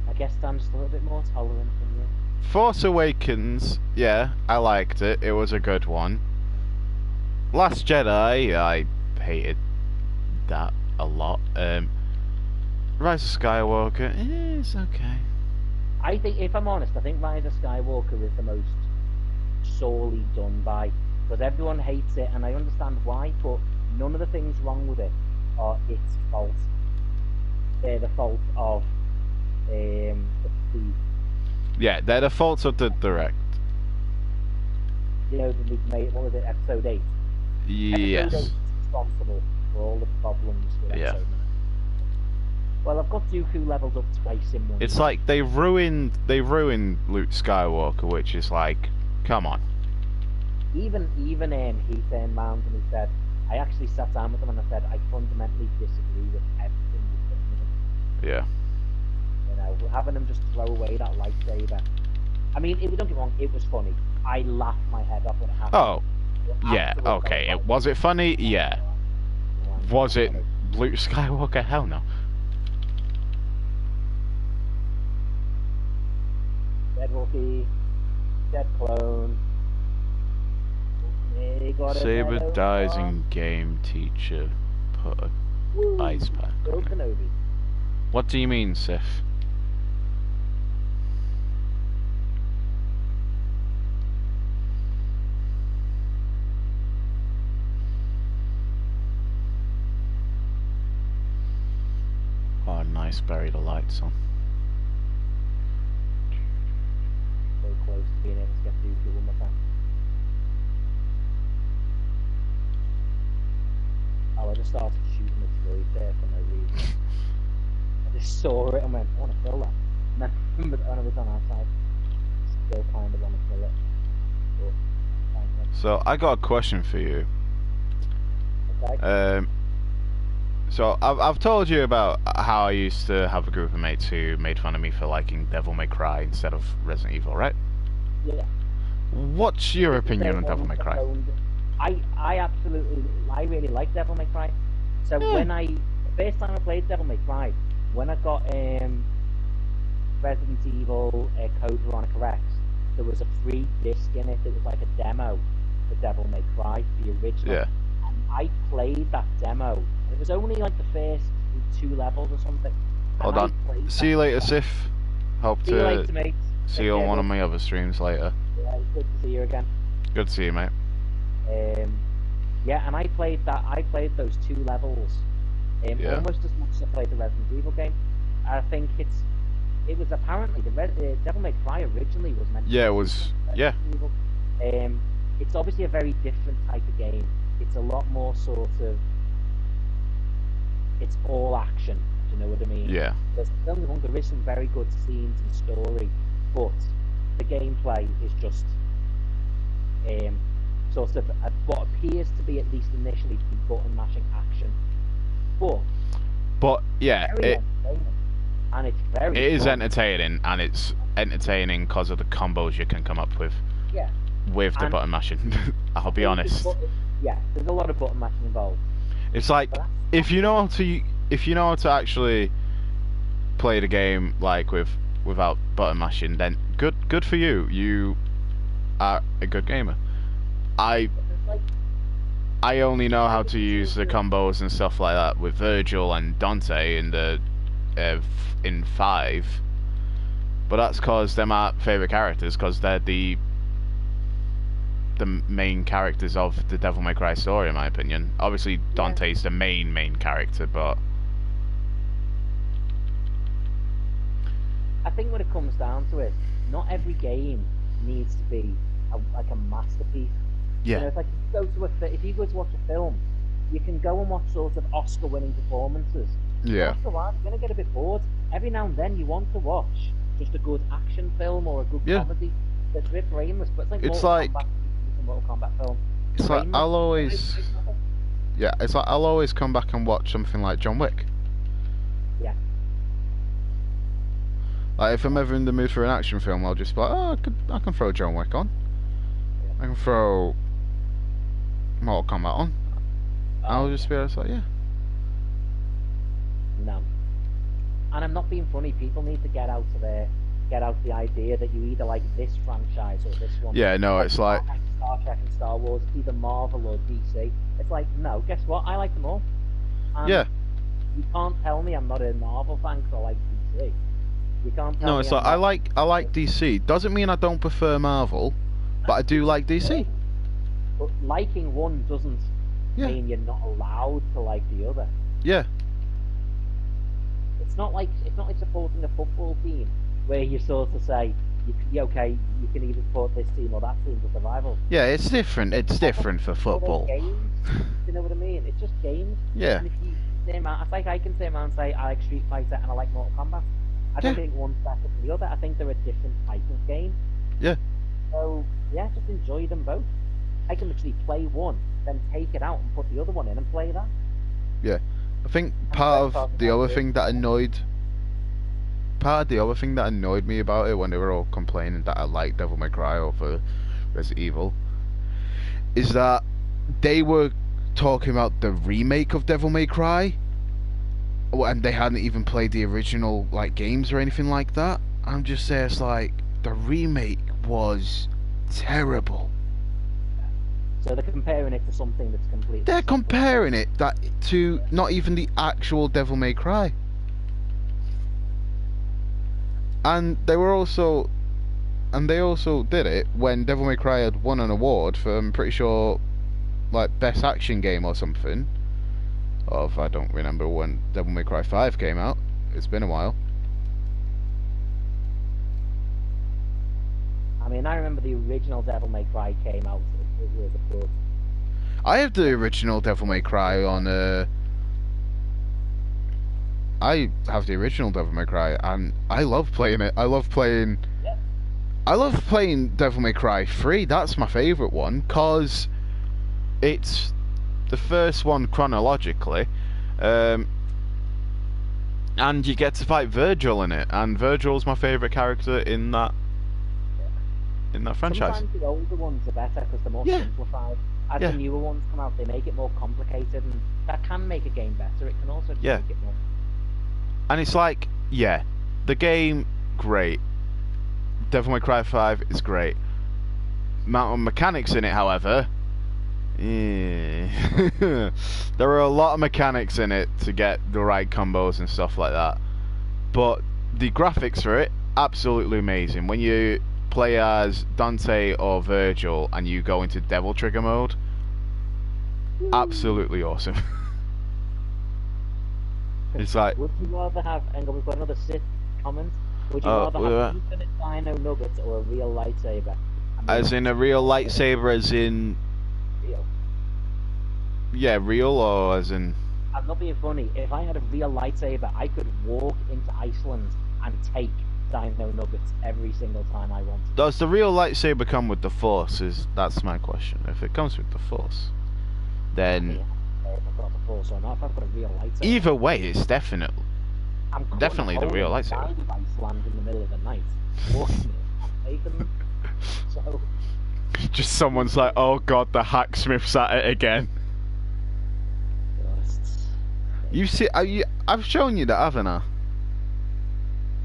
Speaker 1: I guess I'm just a little bit more tolerant than you.
Speaker 2: Force Awakens, yeah, I liked it. It was a good one. Last Jedi, I hated that a lot. Rise of Skywalker, it's okay.
Speaker 1: I think, if I'm honest, I think Rise of Skywalker is the most sorely done by, because everyone hates it, and I understand why, but none of the things wrong with it are its fault. They're the fault of the
Speaker 2: yeah, they're the faults of the direct.
Speaker 1: You know, what was it, episode 8?
Speaker 2: Yes.
Speaker 1: Episode 8 is responsible for all the problems with episode 9. Well, I've got Dooku leveled up twice in one.
Speaker 2: It's like they ruined Luke Skywalker, which is like, come on.
Speaker 1: Even he turned round and he said, I actually sat down with him and I said, I fundamentally disagree with everything you've done with him.
Speaker 2: Yeah.
Speaker 1: You know, having him just throw away that lightsaber. I mean, don't get me wrong, it was funny. I laughed my head off when it happened.
Speaker 2: Oh, yeah, okay. Was it funny? Yeah. Was it Luke Skywalker? Hell no.
Speaker 1: Dead Wookiee, dead clone.
Speaker 2: Saber dies in game, teacher. Put a ice pack on it.
Speaker 1: Kenobi.
Speaker 2: What do you mean, Sif? Oh, nice, bury the lights on.
Speaker 1: So close to being able to get Dooku one more time. Oh, I just started shooting the droid there for no reason. I just saw it and went, I want to kill that. And then remembered when I was on our side, still kind of want to kill it. But,
Speaker 2: so, I got a question for you.
Speaker 1: okay.
Speaker 2: So I've told you about how I used to have a group of mates who made fun of me for liking Devil May Cry instead of Resident Evil, right?
Speaker 1: Yeah.
Speaker 2: What's your opinion on Devil May Cry?
Speaker 1: I really like Devil May Cry. So when the first time I played Devil May Cry, when I got Resident Evil Code Veronica X, there was a free disc in it. It was like a demo for Devil May Cry, the original.
Speaker 2: Yeah.
Speaker 1: And I played that demo. It was only like the first 2 levels or something.
Speaker 2: Hold on. See you later, Sif. Hope
Speaker 1: See you later, mate.
Speaker 2: See you on one of my other streams later.
Speaker 1: Yeah, it's good to see you again.
Speaker 2: Good to see you, mate.
Speaker 1: Yeah, and I played those 2 levels almost as much as I played the Resident Evil game. I think it was apparently the Devil May Cry originally was meant to be
Speaker 2: it was. Yeah.
Speaker 1: Evil. It's obviously a very different type of game. It's a lot more sort of, it's all action. Do you know what I mean?
Speaker 2: Yeah.
Speaker 1: There is some very good scenes and story, but the gameplay is just sort of what appears to be, at least initially, to be button mashing action. But
Speaker 2: yeah,
Speaker 1: and it's very
Speaker 2: it is entertaining, and it's entertaining because of the combos you can come up with.
Speaker 1: Yeah.
Speaker 2: With the button mashing. I'll be honest.
Speaker 1: Yeah, there's a lot of button mashing involved.
Speaker 2: It's like if you know how to actually play the game like without button mashing, then good for you. You are a good gamer. I only know how to use the combos and stuff like that with Virgil and Dante in 5, but that's because they're my favourite characters, because they're the main characters of the Devil May Cry story, in my opinion. Obviously, Dante's the main character, but
Speaker 1: I think when it comes down to it, not every game needs to be like a masterpiece. You
Speaker 2: Yeah.
Speaker 1: know, it's like if you go to watch a film, you can go and watch sort of Oscar-winning performances. But
Speaker 2: Yeah.
Speaker 1: after a while, you're going to get a bit bored. Every now and then, you want to watch just a good action film or a good
Speaker 2: Yeah.
Speaker 1: comedy that's a bit brainless. But it's like
Speaker 2: It's
Speaker 1: Mortal
Speaker 2: like
Speaker 1: Kombat, a Mortal Kombat film.
Speaker 2: it's like
Speaker 1: Brainless.
Speaker 2: I'll always yeah. It's like I'll always come back and watch something like John Wick.
Speaker 1: Yeah.
Speaker 2: Like if I'm ever in the mood for an action film, I'll just be like, oh, I can throw John Wick on.
Speaker 1: Yeah.
Speaker 2: I can throw Mortal Kombat on. I'll just be like, yeah.
Speaker 1: No. And I'm not being funny. People need to get out the idea that you either like this franchise or this one.
Speaker 2: Yeah, no, it's like
Speaker 1: Star Trek and Star Wars. It's either Marvel or DC. It's like, no, guess what? I like them all. And
Speaker 2: yeah.
Speaker 1: you can't tell me I'm not a Marvel fan because I like DC. You can't tell
Speaker 2: No,
Speaker 1: me
Speaker 2: it's
Speaker 1: I'm
Speaker 2: like
Speaker 1: not...
Speaker 2: I like DC. Doesn't mean I don't prefer Marvel, but I do like DC.
Speaker 1: But liking one doesn't
Speaker 2: Yeah.
Speaker 1: mean you're not allowed to like the other.
Speaker 2: Yeah.
Speaker 1: It's not like supporting a football team where you sort of say, you can either support this team or that team for survival.
Speaker 2: Yeah, it's different. It's different for football.
Speaker 1: Games, you know what I mean? It's just games.
Speaker 2: Yeah.
Speaker 1: And if you say, it's like I can say, and say I like Street Fighter and I like Mortal Kombat. I don't think one's better than the other. I think they're a different type of game.
Speaker 2: Yeah.
Speaker 1: So yeah, just enjoy them both. I can actually play one, then take it out and put the other one in and play that.
Speaker 2: Yeah. I think part of the other thing that annoyed me about it when they were all complaining that I like Devil May Cry over Resident Evil is that they were talking about the remake of Devil May Cry, and they hadn't even played the original like games or anything like that. I'm just saying, it's like the remake was terrible.
Speaker 1: So they're comparing it to something that's completely...
Speaker 2: They're comparing it to not even the actual Devil May Cry. And they also did it when Devil May Cry had won an award for, I'm pretty sure, like best action game or something. I don't remember when Devil May Cry 5 came out. It's been a while.
Speaker 1: I mean, I remember the original Devil May Cry came out. It was a good...
Speaker 2: I have the original Devil May Cry on I have the original Devil May Cry and I love playing it. I love playing Devil May Cry 3. That's my favourite one because it's the first one chronologically, and you get to fight Virgil in it, and Virgil's my favourite character in that franchise.
Speaker 1: Sometimes the older ones are better because they're more simplified. As the newer ones come out, they make it more complicated, and that can make a game better. It can also just make it more...
Speaker 2: And it's like, the game, great. Devil May Cry 5 is great. Amount of mechanics in it, however, there are a lot of mechanics in it to get the right combos and stuff like that. But the graphics for it, absolutely amazing. When you play as Dante or Virgil and you go into Devil Trigger mode, absolutely awesome. It's like...
Speaker 1: Would you rather have... Hang on, we've got another Sith comment. Would you rather have infinite dino nuggets or a real lightsaber?
Speaker 2: As in a real lightsaber, as in...
Speaker 1: Real.
Speaker 2: Yeah, real, or as in...
Speaker 1: I'm not being funny. If I had a real lightsaber, I could walk into Iceland and take dino nuggets every single time I wanted.
Speaker 2: Does the real lightsaber come with the Force? That's my question. If it comes with the Force, then...
Speaker 1: If I've got the Force or not, if I've got a real lightsaber...
Speaker 2: Either way, it's definitely the real lightsaber.
Speaker 1: I'm Iceland in the middle of the night. Walking it, I'm taking them. So...
Speaker 2: Just someone's like, oh god, the hacksmith's at it again. You see, I've shown you that, haven't I?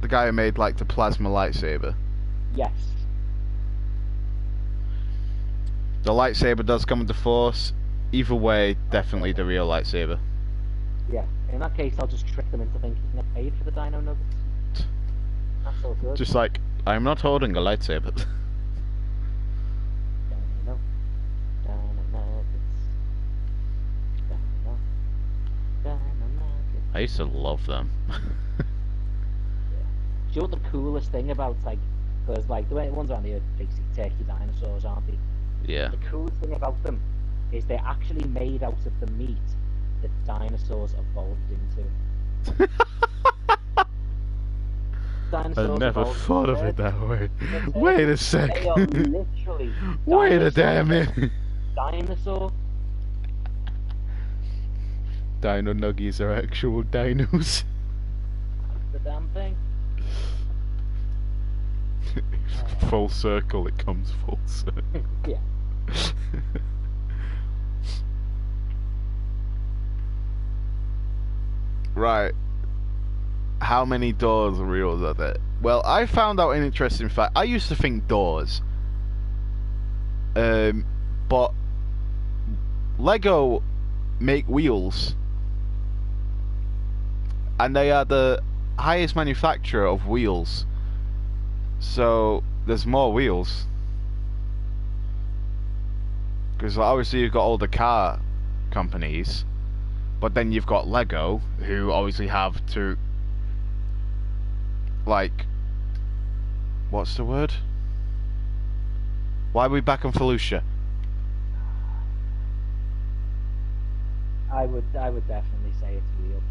Speaker 2: The guy who made like the plasma lightsaber.
Speaker 1: Yes.
Speaker 2: The lightsaber does come with the Force. Either way, definitely the real lightsaber.
Speaker 1: Yeah. In that case, I'll just trick them into thinking I paid for the dino nuggets. That's all good.
Speaker 2: Just like, I'm not holding a lightsaber. I used to love them.
Speaker 1: Do you know what the coolest thing about, like, because, like, the ones around here are basically turkey dinosaurs, aren't they?
Speaker 2: Yeah.
Speaker 1: The coolest thing about them is they're actually made out of the meat that dinosaurs evolved into.
Speaker 2: I
Speaker 1: Dinosaurs
Speaker 2: never
Speaker 1: evolved
Speaker 2: thought
Speaker 1: into
Speaker 2: of it
Speaker 1: turkeys.
Speaker 2: that way.
Speaker 1: They're
Speaker 2: Wait
Speaker 1: turkeys.
Speaker 2: a sec.
Speaker 1: They are literally
Speaker 2: Wait a
Speaker 1: dinosaurs.
Speaker 2: damn minute.
Speaker 1: Dinosaur.
Speaker 2: Dino nuggies are actual dinos.
Speaker 1: The damn thing.
Speaker 2: Full circle, it comes full circle.
Speaker 1: Yeah.
Speaker 2: Right. How many doors are real are there? Well, I found out an interesting fact. I used to think doors. But Lego make wheels. And they are the highest manufacturer of wheels. So, there's more wheels. Because obviously you've got all the car companies. But then you've got Lego, who obviously have to... Like... What's the word? Why are we back on Felucia?
Speaker 1: I would definitely say it's real.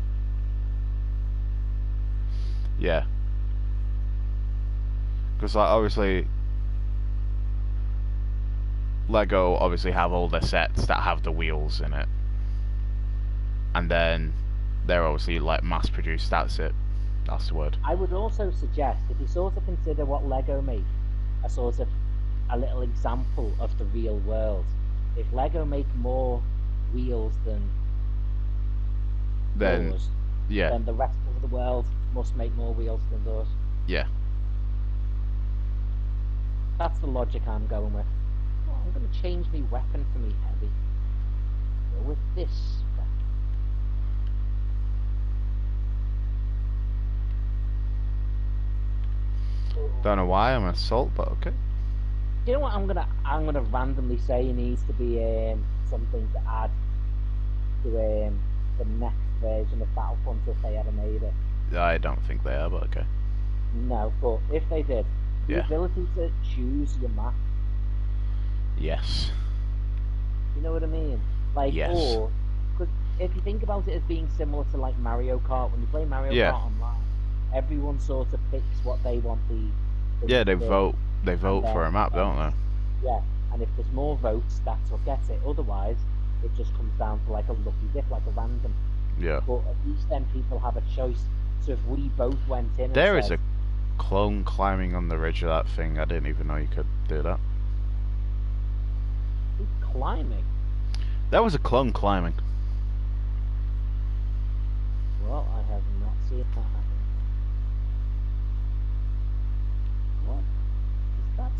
Speaker 2: Yeah. Because like, obviously... Lego obviously have all their sets that have the wheels in it. And then they're obviously like mass produced, that's it. That's the word.
Speaker 1: I would also suggest, if you sort of consider what Lego make a sort of a little example of the real world, if Lego make more wheels than doors,
Speaker 2: Yeah.
Speaker 1: then the rest of the world must make more wheels than doors.
Speaker 2: Yeah.
Speaker 1: That's the logic I'm going with. Oh, I'm going to change my weapon for me heavy. Go with this weapon.
Speaker 2: Don't know why I'm an assault, but okay.
Speaker 1: Do you know what I'm gonna randomly say needs to be something to add to the next version of Battlefront if they ever made it?
Speaker 2: I don't think they are, but okay.
Speaker 1: No, but if they did, the ability to choose your map.
Speaker 2: Yes.
Speaker 1: You know what I mean? Like,
Speaker 2: yes.
Speaker 1: Or because if you think about it as being similar to like Mario Kart, when you play Mario Kart online, everyone sort of picks what they want the
Speaker 2: yeah, they vote. They vote for a map, don't they?
Speaker 1: Yeah, and if there's more votes, that's what gets it. Otherwise, it just comes down to like a lucky dip, like a random.
Speaker 2: Yeah.
Speaker 1: But at least then people have a choice. So if we both went in,
Speaker 2: there
Speaker 1: and
Speaker 2: is a clone climbing on the ridge of that thing. I didn't even know you could do that.
Speaker 1: Climbing.
Speaker 2: There was a clone climbing.
Speaker 1: Well, I have not seen that happen. What? That's...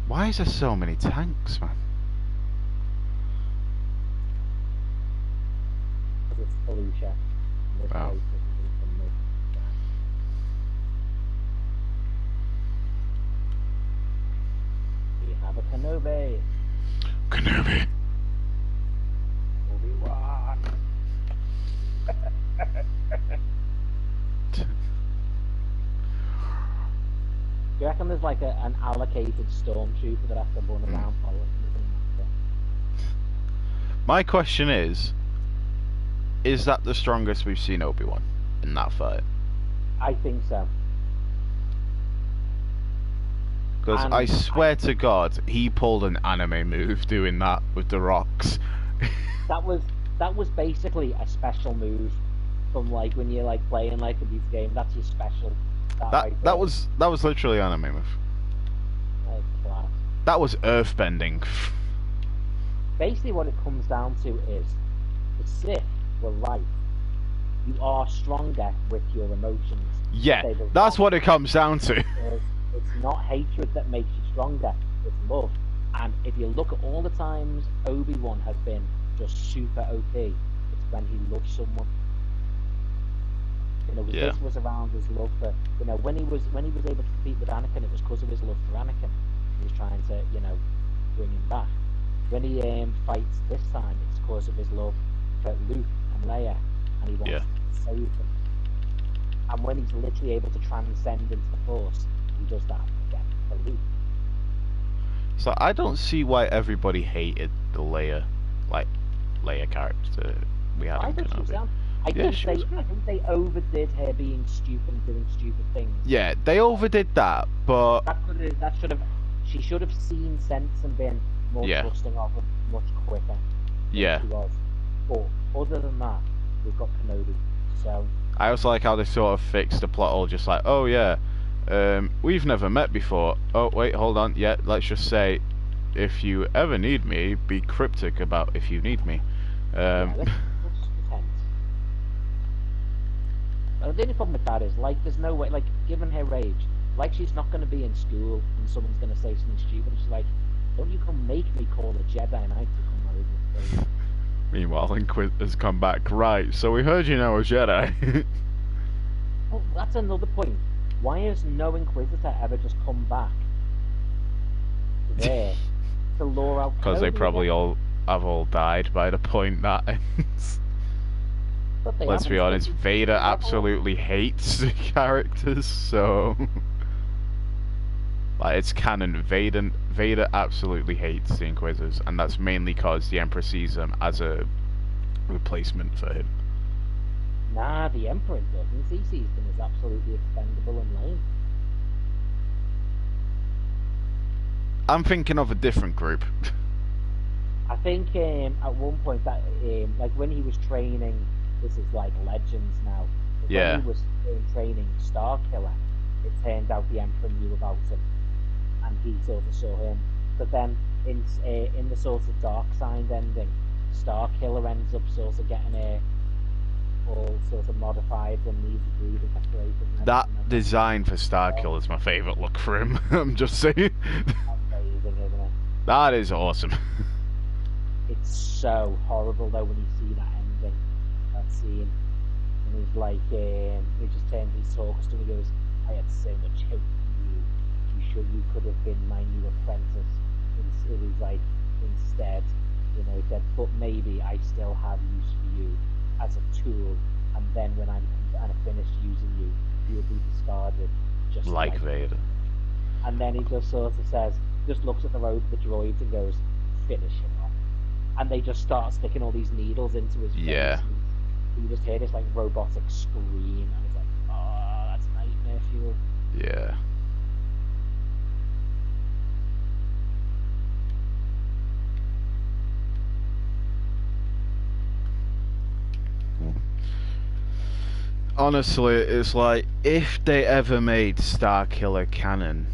Speaker 2: Why is there so many tanks, man?
Speaker 1: It's Felucia.
Speaker 2: Wow.
Speaker 1: We have a Kenobi.
Speaker 2: Kenobi.
Speaker 1: Obi-Wan. Do you reckon there's like an allocated stormtrooper that has to run around following them?
Speaker 2: My question is that the strongest we've seen Obi-Wan in that fight?
Speaker 1: I think so.
Speaker 2: Because I swear to God, he pulled an anime move doing that with the rocks.
Speaker 1: that was basically a special move from like when you're like playing like a these game. That's your special.
Speaker 2: That was literally an anime move.
Speaker 1: Class.
Speaker 2: That was earthbending.
Speaker 1: Basically, what it comes down to is the Sith were right. You are stronger with your emotions.
Speaker 2: Yeah, that's what it comes down to.
Speaker 1: It's not hatred that makes you stronger, it's love. And if you look at all the times Obi-Wan has been just super OP, it's when he loves someone. You know,
Speaker 2: Yeah.
Speaker 1: this was around his love for, you know, when he was able to compete with Anakin, it was because of his love for Anakin. He was trying to, you know, bring him back. When he fights this time, it's because of his love for Luke and Leia, and he wants
Speaker 2: Yeah.
Speaker 1: to save them. And when he's literally able to transcend into the Force, he does that again for Luke.
Speaker 2: So I don't see why everybody hated the Leia character we had
Speaker 1: I
Speaker 2: in
Speaker 1: thought she was
Speaker 2: Kenobi.
Speaker 1: down. I
Speaker 2: Yeah,
Speaker 1: think
Speaker 2: she was
Speaker 1: I
Speaker 2: good.
Speaker 1: think they overdid her being stupid and doing stupid things.
Speaker 2: Yeah, they overdid that, but
Speaker 1: She should have seen sense and been more
Speaker 2: yeah,
Speaker 1: trusting of him much quicker than
Speaker 2: yeah.
Speaker 1: she was. But other than that, we've got Kenobi. So
Speaker 2: I also like how they sort of fixed the plot hole, just like, oh yeah, we've never met before. Oh wait, hold on. Yeah, let's just say, if you ever need me, be cryptic about if you need me.
Speaker 1: yeah, let's pretend. The only problem with that is, like, there's no way, like, given her age, like, she's not going to be in school and someone's going to say something stupid. And she's like, don't you come make me call a Jedi Knight to come over.
Speaker 2: Meanwhile, Inquis has come back. Right, so we heard you know a Jedi.
Speaker 1: Well, that's another point. Why has no Inquisitor ever just come back there to lure out?
Speaker 2: Because they
Speaker 1: Kenobi
Speaker 2: probably
Speaker 1: again?
Speaker 2: all died by the point that ends.
Speaker 1: But they
Speaker 2: Let's
Speaker 1: haven't
Speaker 2: be honest,
Speaker 1: studied
Speaker 2: Vader
Speaker 1: the level.
Speaker 2: absolutely hates the characters, so like it's canon. Vader absolutely hates the Inquisitors, and that's mainly because the Emperor sees them as a replacement for him.
Speaker 1: Nah, the Emperor doesn't. He sees them as absolutely expendable and lame.
Speaker 2: I'm thinking of a different group.
Speaker 1: I think at one point that like when he was training, this is like legends now. But
Speaker 2: Yeah.
Speaker 1: when he was training Starkiller, it turned out the Emperor knew about him, and he sort of saw him. But then in the sort of dark side ending, Starkiller ends up sort of getting all sort of modified and needs a breathing apparatus.
Speaker 2: That design for Starkiller is my favourite look for him. I'm just saying.
Speaker 1: Amazing, isn't it?
Speaker 2: That is awesome.
Speaker 1: It's so horrible though when you see that ending, that scene, and he's like, he just turns, he talks to him, he goes, "I had so much hope in you. You could have been my new apprentice." It was like, instead, you know, he said, "But maybe I still have use for you as a tool, and then when I'm finished using you, you'll be discarded, just
Speaker 2: Like Vader.
Speaker 1: And then he just sort of says, just looks at the road of the droids and goes, "Finish him off." And they just start sticking all these needles into his face.
Speaker 2: Yeah.
Speaker 1: And you just hear this like robotic scream, and it's like, oh, that's nightmare fuel.
Speaker 2: Yeah. Honestly, it's like, if they ever made Starkiller canon,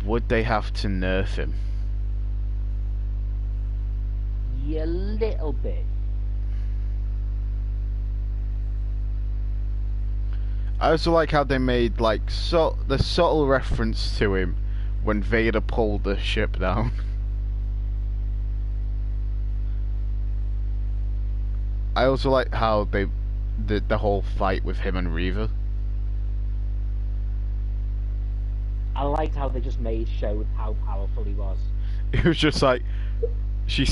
Speaker 2: would they have to nerf him?
Speaker 1: Yeah, a little bit.
Speaker 2: I also like how they made like the subtle reference to him when Vader pulled the ship down. I also like how they did the whole fight with him and Reva.
Speaker 1: I liked how they just showed how powerful he was.
Speaker 2: It was just like she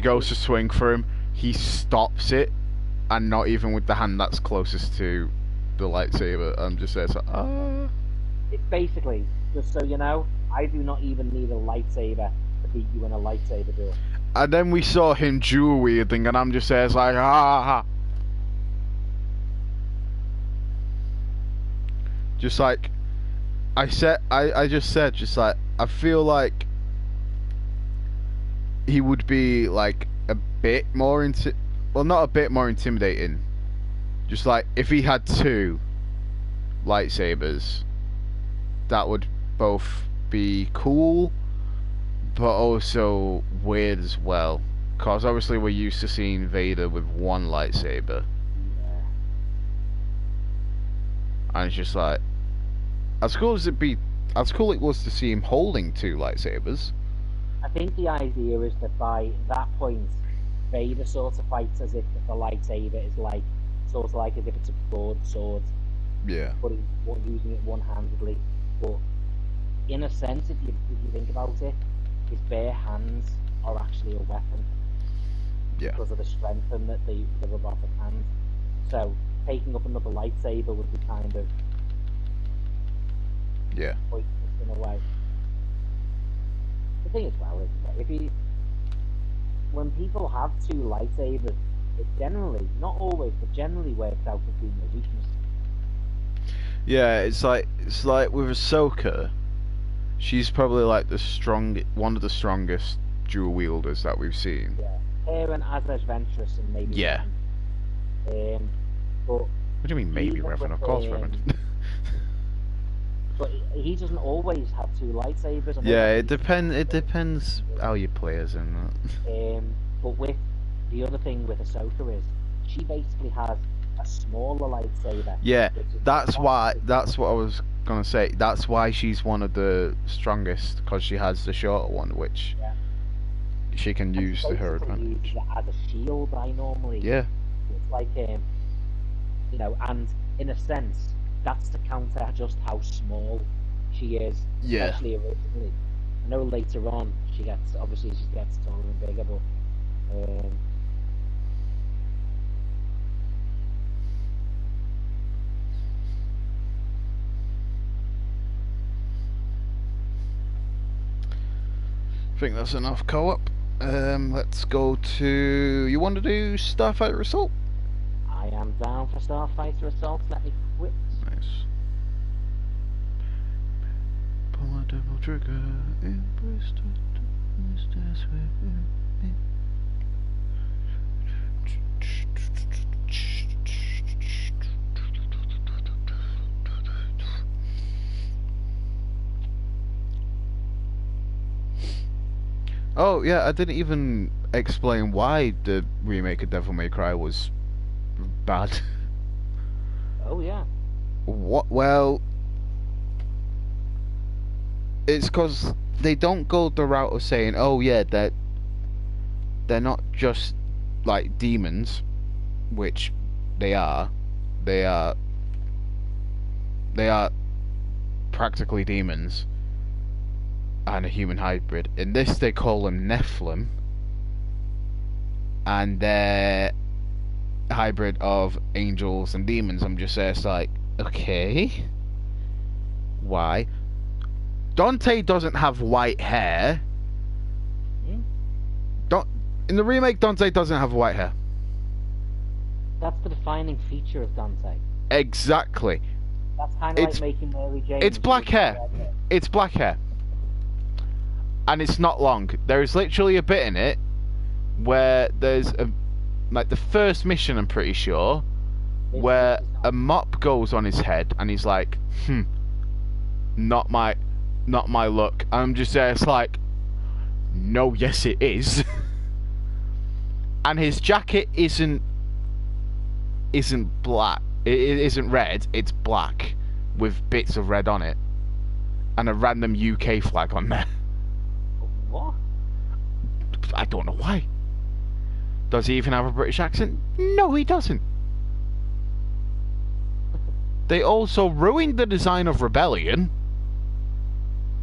Speaker 2: goes to swing for him, he stops it, and not even with the hand that's closest to the lightsaber. I'm just there, it's like, ah.
Speaker 1: It's basically, just so you know, I do not even need a lightsaber to beat you in a lightsaber duel.
Speaker 2: And then we saw him dual wielding, and I'm just there, it's like, ah. Just like I just said, just like, I feel like he would be like a bit more well, not a bit more intimidating. Just like if he had two lightsabers, that would both be cool, but also weird as well. Cause obviously we're used to seeing Vader with one lightsaber.
Speaker 1: Yeah.
Speaker 2: And it's just like, as cool it was to see him holding two lightsabers.
Speaker 1: I think the idea is that by that point, Vader sort of fights as if the lightsaber is like sort of like as if it's a broadsword,
Speaker 2: Yeah.
Speaker 1: but he's using it one-handedly. But in a sense, if you think about it, his bare hands are actually a weapon
Speaker 2: Yeah.
Speaker 1: because of the strength and the robotic hand. So taking up another lightsaber would be kind of
Speaker 2: Yeah.
Speaker 1: pointless in a way. The thing as well is that when people have two lightsabers, it generally, not always, but generally works out as being a weakness.
Speaker 2: Yeah, it's like with Ahsoka, she's probably like one of the strongest dual wielders that we've seen.
Speaker 1: Yeah, her and Asajj Ventress and maybe
Speaker 2: Yeah.
Speaker 1: Revan. But
Speaker 2: What do you mean maybe
Speaker 1: even
Speaker 2: Revan?
Speaker 1: with,
Speaker 2: Of course Revan.
Speaker 1: but he doesn't always have two lightsabers. I know
Speaker 2: Yeah,
Speaker 1: that
Speaker 2: it depends how you play as in that.
Speaker 1: But with the other thing with Ahsoka is she basically has a smaller lightsaber.
Speaker 2: Yeah,
Speaker 1: which is
Speaker 2: that's what I was gonna say. That's why she's one of the strongest, because she has the shorter one, which
Speaker 1: Yeah.
Speaker 2: she can
Speaker 1: And
Speaker 2: use
Speaker 1: she
Speaker 2: to her
Speaker 1: basically
Speaker 2: advantage.
Speaker 1: uses it as a shield. I normally.
Speaker 2: Yeah.
Speaker 1: It's like and in a sense, that's to counter just how small she is,
Speaker 2: Yeah.
Speaker 1: especially originally. I know later on she gets taller and bigger, but
Speaker 2: I think that's enough co-op. Let's go to. You want to do Starfighter Assault?
Speaker 1: I am down for Starfighter Assault. Let me quit.
Speaker 2: Nice. Pull my double trigger. Embrace the darkness with me. Oh yeah, I didn't even explain why the remake of Devil May Cry was bad.
Speaker 1: Oh yeah.
Speaker 2: What? Well, it's because they don't go the route of saying, "Oh yeah, they're not just like demons," which they are. They are practically demons and a human hybrid. In this, they call them Nephilim, and they're a hybrid of angels and demons. I'm just there, it's like, okay, why? Dante doesn't have white hair. In the remake, Dante doesn't have white hair.
Speaker 1: That's the defining feature of Dante.
Speaker 2: Exactly.
Speaker 1: That's kind of like making Mary Jane.
Speaker 2: It's black hair. It's black hair. And it's not long. There is literally a bit in it where there's like the first mission, I'm pretty sure, where a mop goes on his head and he's like, not my look. I'm just there, it's like, no, yes it is. And his jacket isn't black. It isn't red, it's black with bits of red on it. And a random UK flag on there.
Speaker 1: What?
Speaker 2: I don't know why. Does he even have a British accent? No, he doesn't. They also ruined the design of Rebellion.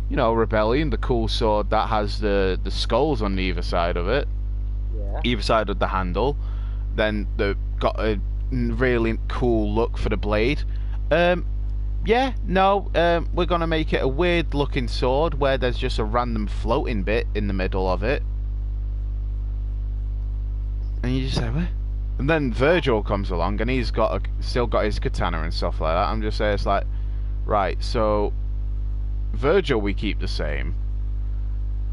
Speaker 2: You know, Rebellion, the cool sword that has the skulls on either side of it.
Speaker 1: Yeah.
Speaker 2: Either side of the handle. Then they've got a really cool look for the blade. Yeah, no, we're gonna make it a weird looking sword where there's just a random floating bit in the middle of it. And you just say, what? And then Virgil comes along and he's still got his katana and stuff like that. I'm just saying, it's like, right, so Virgil we keep the same,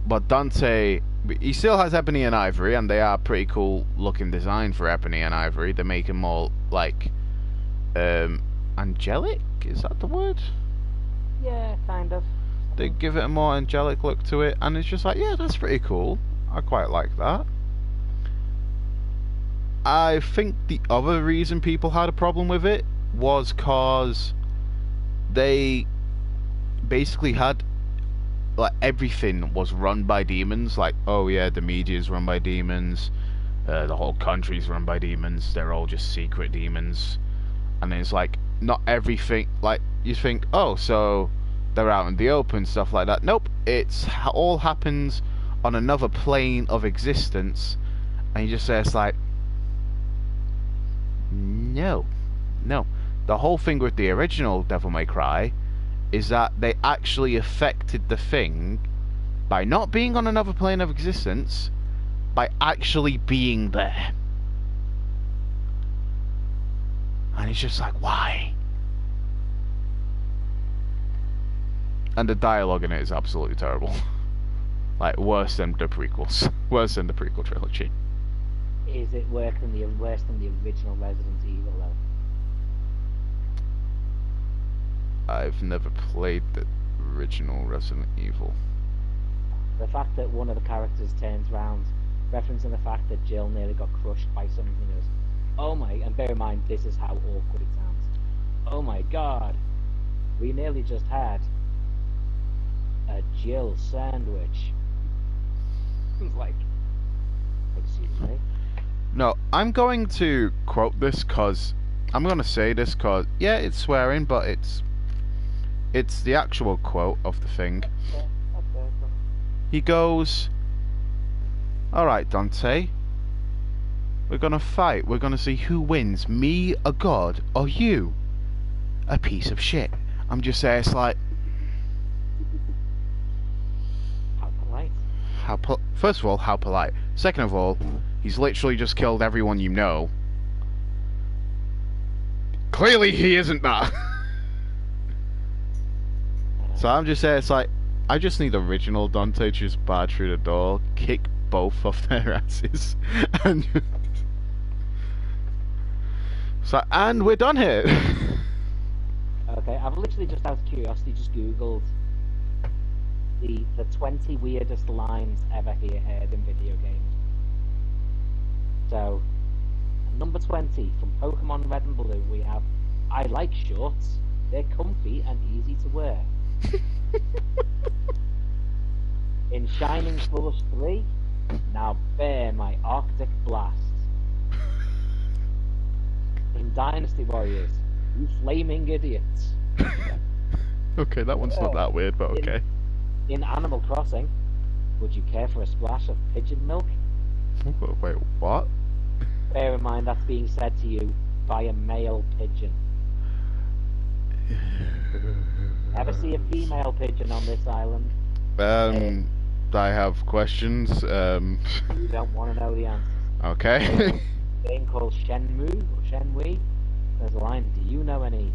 Speaker 2: but Dante, he still has ebony and ivory, and they are pretty cool looking design for ebony and ivory. They make him more like angelic, is that the word?
Speaker 1: Yeah, kind of.
Speaker 2: They give it a more angelic look to it, and it's just like, yeah, that's pretty cool. I quite like that. I think the other reason people had a problem with it was cause they basically had, like, everything was run by demons. Like, oh yeah, the media is run by demons. the whole country's run by demons. They're all just secret demons. And it's like, not everything, like, you think, oh, so they're out in the open, stuff like that. Nope, it's all happens on another plane of existence, and you just say, it's like, no. The whole thing with the original Devil May Cry is that they actually affected the thing by not being on another plane of existence, by actually being there. And it's just like, why? And the dialogue in it is absolutely terrible. Like, worse than the prequels. Worse than the prequel trilogy.
Speaker 1: Is it worse than the original Resident Evil, though?
Speaker 2: I've never played the original Resident Evil.
Speaker 1: The fact that one of the characters turns round, referencing the fact that Jill nearly got crushed by something, and goes, oh my, and bear in mind, this is how awkward it sounds. Oh my god, we nearly just had a Jill sandwich. It's like, excuse me?
Speaker 2: No, I'm going to quote this because I'm going to say this because, yeah, it's swearing, but it's the actual quote of the thing.
Speaker 1: Okay.
Speaker 2: He goes, alright, Dante, we're going to fight. We're going to see who wins, me, a god, or you, a piece of shit. I'm just saying, it's like,
Speaker 1: How polite.
Speaker 2: First of all, how polite. Second of all, he's literally just killed everyone you know. Clearly he isn't that. So I'm just saying, it's like, I just need original Dante to just bar through the door, kick both of their asses, and so, and we're done here.
Speaker 1: Okay, I've literally just out of curiosity just googled the 20 weirdest lines ever heard in video games. So, number 20 from Pokemon Red and Blue, we have, I like shorts, they're comfy and easy to wear. In Shining Force 3, now bear my Arctic blasts. In Dynasty Warriors, you flaming idiots.
Speaker 2: Okay, that one's not that weird, but okay.
Speaker 1: In Animal Crossing, would you care for a splash of pigeon milk?
Speaker 2: Wait, what?
Speaker 1: Bear in mind that's being said to you by a male pigeon. Ever see a female pigeon on this island?
Speaker 2: I have questions.
Speaker 1: You don't want to know the answers.
Speaker 2: Okay.
Speaker 1: A game called Shenmue or Shenmue. There's a line. Do you know any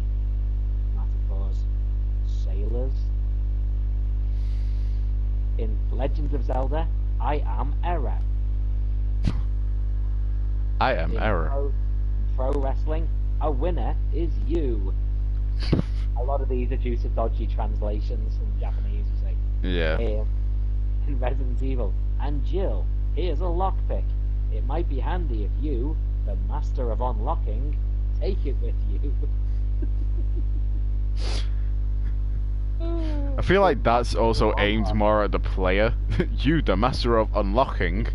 Speaker 1: metaphors? Sailors. In Legends of Zelda, I am Error.
Speaker 2: I am
Speaker 1: In
Speaker 2: Error.
Speaker 1: Pro wrestling, a winner is you. A lot of these are due to dodgy translations from Japanese, you say.
Speaker 2: Yeah.
Speaker 1: In Resident Evil, and Jill, here's a lockpick. It might be handy if you, the master of unlocking, take it with you.
Speaker 2: I feel like that's also aimed more at the player. You, the master of unlocking.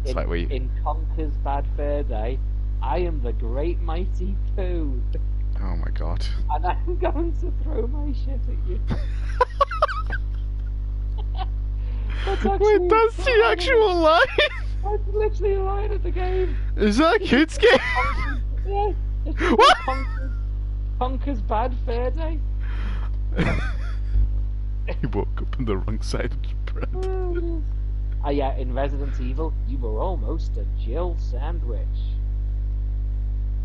Speaker 2: It's like we.
Speaker 1: In Conker's Bad Fur Day, I am the great mighty Pooh.
Speaker 2: Oh my god.
Speaker 1: And I'm going to throw my shit at you.
Speaker 2: Wait, that's the actual line?
Speaker 1: That's literally a line of the game.
Speaker 2: Is that a kid's game?
Speaker 1: Yeah.
Speaker 2: What?
Speaker 1: Conker's Bad Fur Day.
Speaker 2: He woke up on the wrong side of the bread.
Speaker 1: Ah, yeah, in Resident Evil, you were almost a Jill sandwich.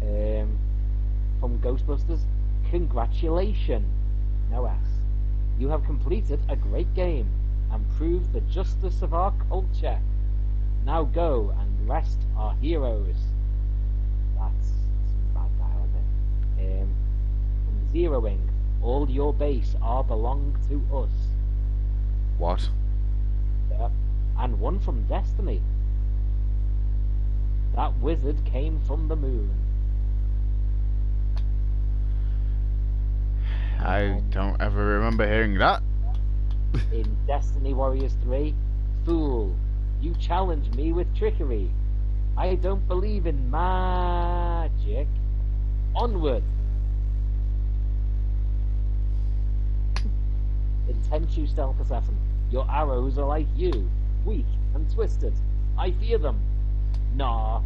Speaker 1: From Ghostbusters, congratulations, no S. You have completed a great game and proved the justice of our culture. Now go and rest our heroes. That's some bad dialogue there. From Zeroing, all your base are belong to us.
Speaker 2: What?
Speaker 1: Yep. And one from Destiny. That wizard came from the moon.
Speaker 2: I don't ever remember hearing that.
Speaker 1: In Destiny Warriors 3, fool, you challenged me with trickery. I don't believe in magic. Onward. Intense you stealth assassin. Your arrows are like you, weak and twisted. I fear them. Not.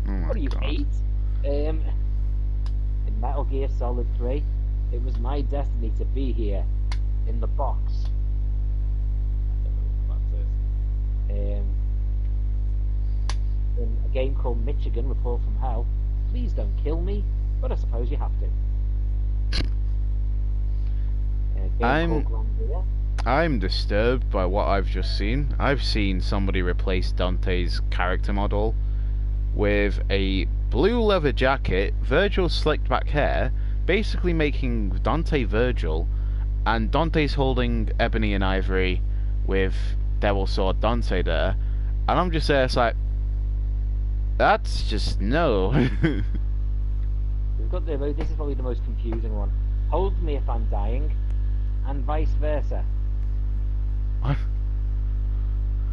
Speaker 2: Oh my
Speaker 1: What do you
Speaker 2: God.
Speaker 1: hate? In Metal Gear Solid 3, it was my destiny to be here, in the box. I don't know what that says. In a game called Michigan Report from Hell, please don't kill me, but I suppose you have to. A game called Grandia.
Speaker 2: I'm disturbed by what I've just seen. I've seen somebody replace Dante's character model with a blue leather jacket, Virgil slicked back hair, basically making Dante Virgil, and Dante's holding Ebony and Ivory with Devil Sword Dante there, and I'm just there, it's like, that's just no.
Speaker 1: We've got this is probably the most confusing one. Hold me if I'm dying, and vice versa.
Speaker 2: What?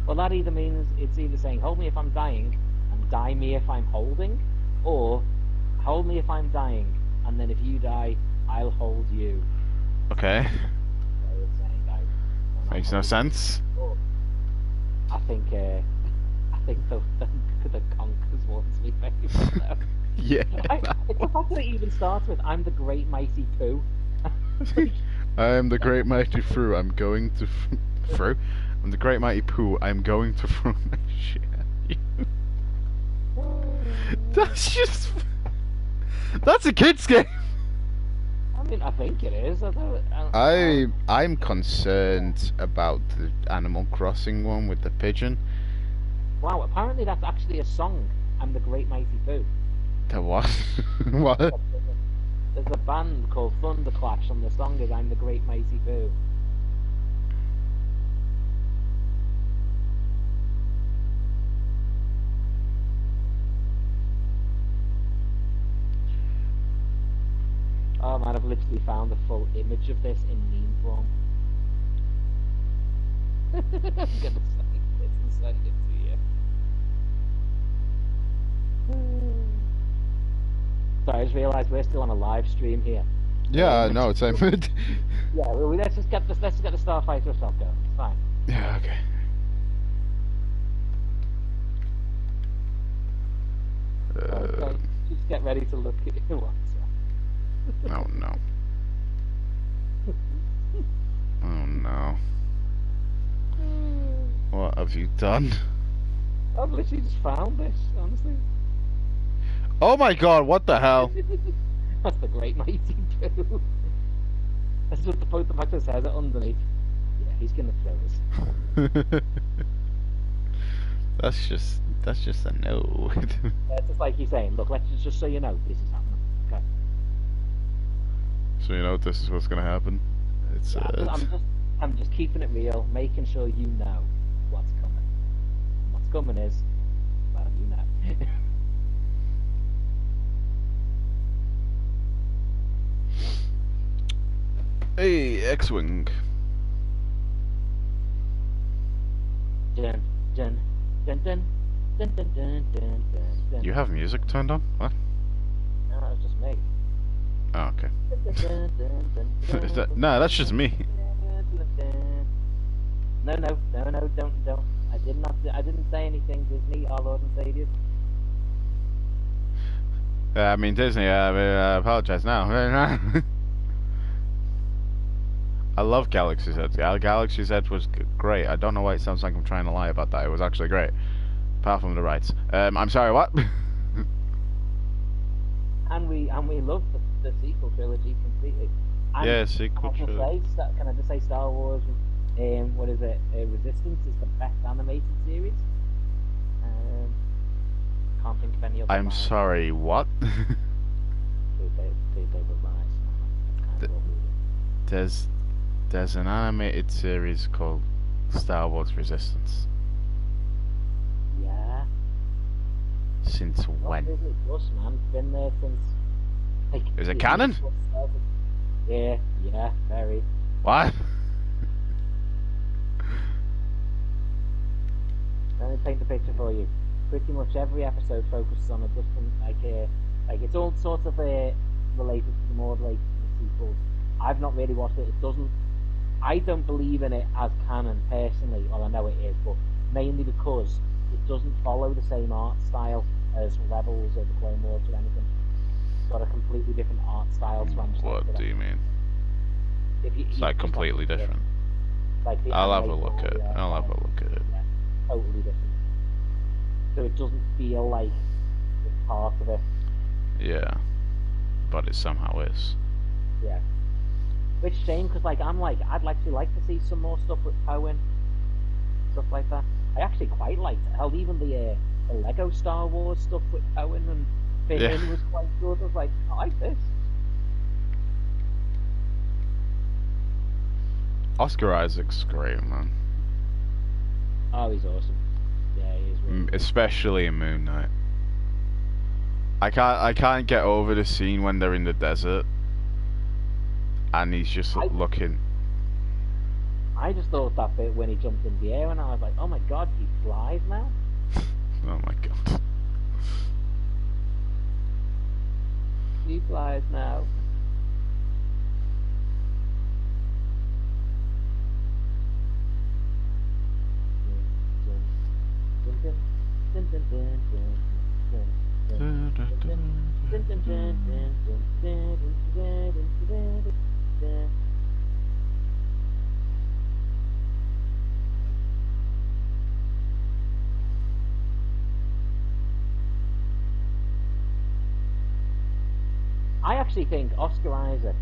Speaker 1: Well, that either means it's either saying hold me if I'm dying and die me if I'm holding, or hold me if I'm dying and then if you die, I'll hold you.
Speaker 2: Okay.
Speaker 1: So it's saying
Speaker 2: Makes no sense.
Speaker 1: Or I think the Conkers one's my favourite though.
Speaker 2: Yeah.
Speaker 1: It's the fact that it even starts with I'm the great mighty Pooh.
Speaker 2: I am the great mighty Fru. I'm going to Fru. I'm the great mighty Pooh. I'm going to throw my shit at you. That's just. That's a kid's game.
Speaker 1: I mean, I think it is.
Speaker 2: I'm concerned about the Animal Crossing one with the pigeon.
Speaker 1: Wow, apparently that's actually a song. I'm the great mighty Pooh.
Speaker 2: The what? What?
Speaker 1: There's a band called Thunderclash, and the song is I'm the Great Mighty Pooh. Oh man, I've literally found a full image of this in meme form. I'm gonna send this and send it to you. Sorry, I just realised we're still on a live stream here.
Speaker 2: Yeah, no, it's I'm.
Speaker 1: Yeah, well, let's just get the Starfighter stuff going. It's fine.
Speaker 2: Yeah, okay.
Speaker 1: Okay, just get ready to look at your WhatsApp.
Speaker 2: Oh no. Oh no. What have you done?
Speaker 1: I've literally just found this, honestly.
Speaker 2: Oh my God! What the hell?
Speaker 1: That's the Great Mighty Pooh. That's just the fact that says it underneath. Yeah, he's gonna throw us.
Speaker 2: That's just a no.
Speaker 1: It's just like he's saying, look, let's just so you know, this is happening. Okay.
Speaker 2: So you know this is what's gonna happen. It's
Speaker 1: Yeah, I'm just keeping it real, making sure you know what's coming. And what's coming is, well, you know.
Speaker 2: Hey, X-Wing.
Speaker 1: Dun, dun, dun, dun, dun, dun, dun, dun, dun.
Speaker 2: You have music turned on? What?
Speaker 1: No, that was just me.
Speaker 2: Oh, okay.
Speaker 1: Dun, dun, dun, dun,
Speaker 2: Is that,
Speaker 1: dun,
Speaker 2: no, that's just me.
Speaker 1: dun, dun. No, don't. I didn't say anything, Disney, our Lord and Savior.
Speaker 2: I mean, Disney, I apologize now. I love Galaxy's Edge. Galaxy's Edge was great. I don't know why it sounds like I'm trying to lie about that. It was actually great. Apart from the rights. I'm sorry, what?
Speaker 1: And we love the sequel trilogy completely. And
Speaker 2: Yeah, sequel trilogy.
Speaker 1: Can I just say Star Wars, what is it? Resistance is the best animated series. Can't think of any other.
Speaker 2: I'm sorry, what?
Speaker 1: They were nice.
Speaker 2: There's an animated series called Star Wars Resistance.
Speaker 1: Yeah.
Speaker 2: Since when?
Speaker 1: Plus, man, been there since. Like,
Speaker 2: Is it canon?
Speaker 1: Yeah, very.
Speaker 2: What?
Speaker 1: Let me paint the picture for you. pretty much every episode focuses on a different like it's all sort of related to the more like the sequels. I've not really watched it. It doesn't. I don't believe in it as canon personally. Well, I know it is, but mainly because it doesn't follow the same art style as Rebels or the Clone Wars or anything. It's got a completely different art style. So I'm just
Speaker 2: What do you mean? It's like completely different.
Speaker 1: Like
Speaker 2: I'll have a look at it. I'll have a look at it.
Speaker 1: Yeah, totally different. So it doesn't feel like it's part of it.
Speaker 2: Yeah, but it somehow is.
Speaker 1: Yeah. Which shame, because like I'd actually like to see some more stuff with Poe in, stuff like that. I actually quite liked it. Hell, even the Lego Star Wars stuff with Poe in and Finn in was quite good. I was like, I like this.
Speaker 2: Oscar Isaac's great, man.
Speaker 1: Oh, he's awesome. Yeah, he is really good.
Speaker 2: Especially in Moon Knight. I can't get over the scene when they're in the desert and he's just looking.
Speaker 1: I just thought that bit when he jumped in the air and I was like, oh my god, he flies now?
Speaker 2: Oh my god.
Speaker 1: He flies now. I actually think Oscar Isaac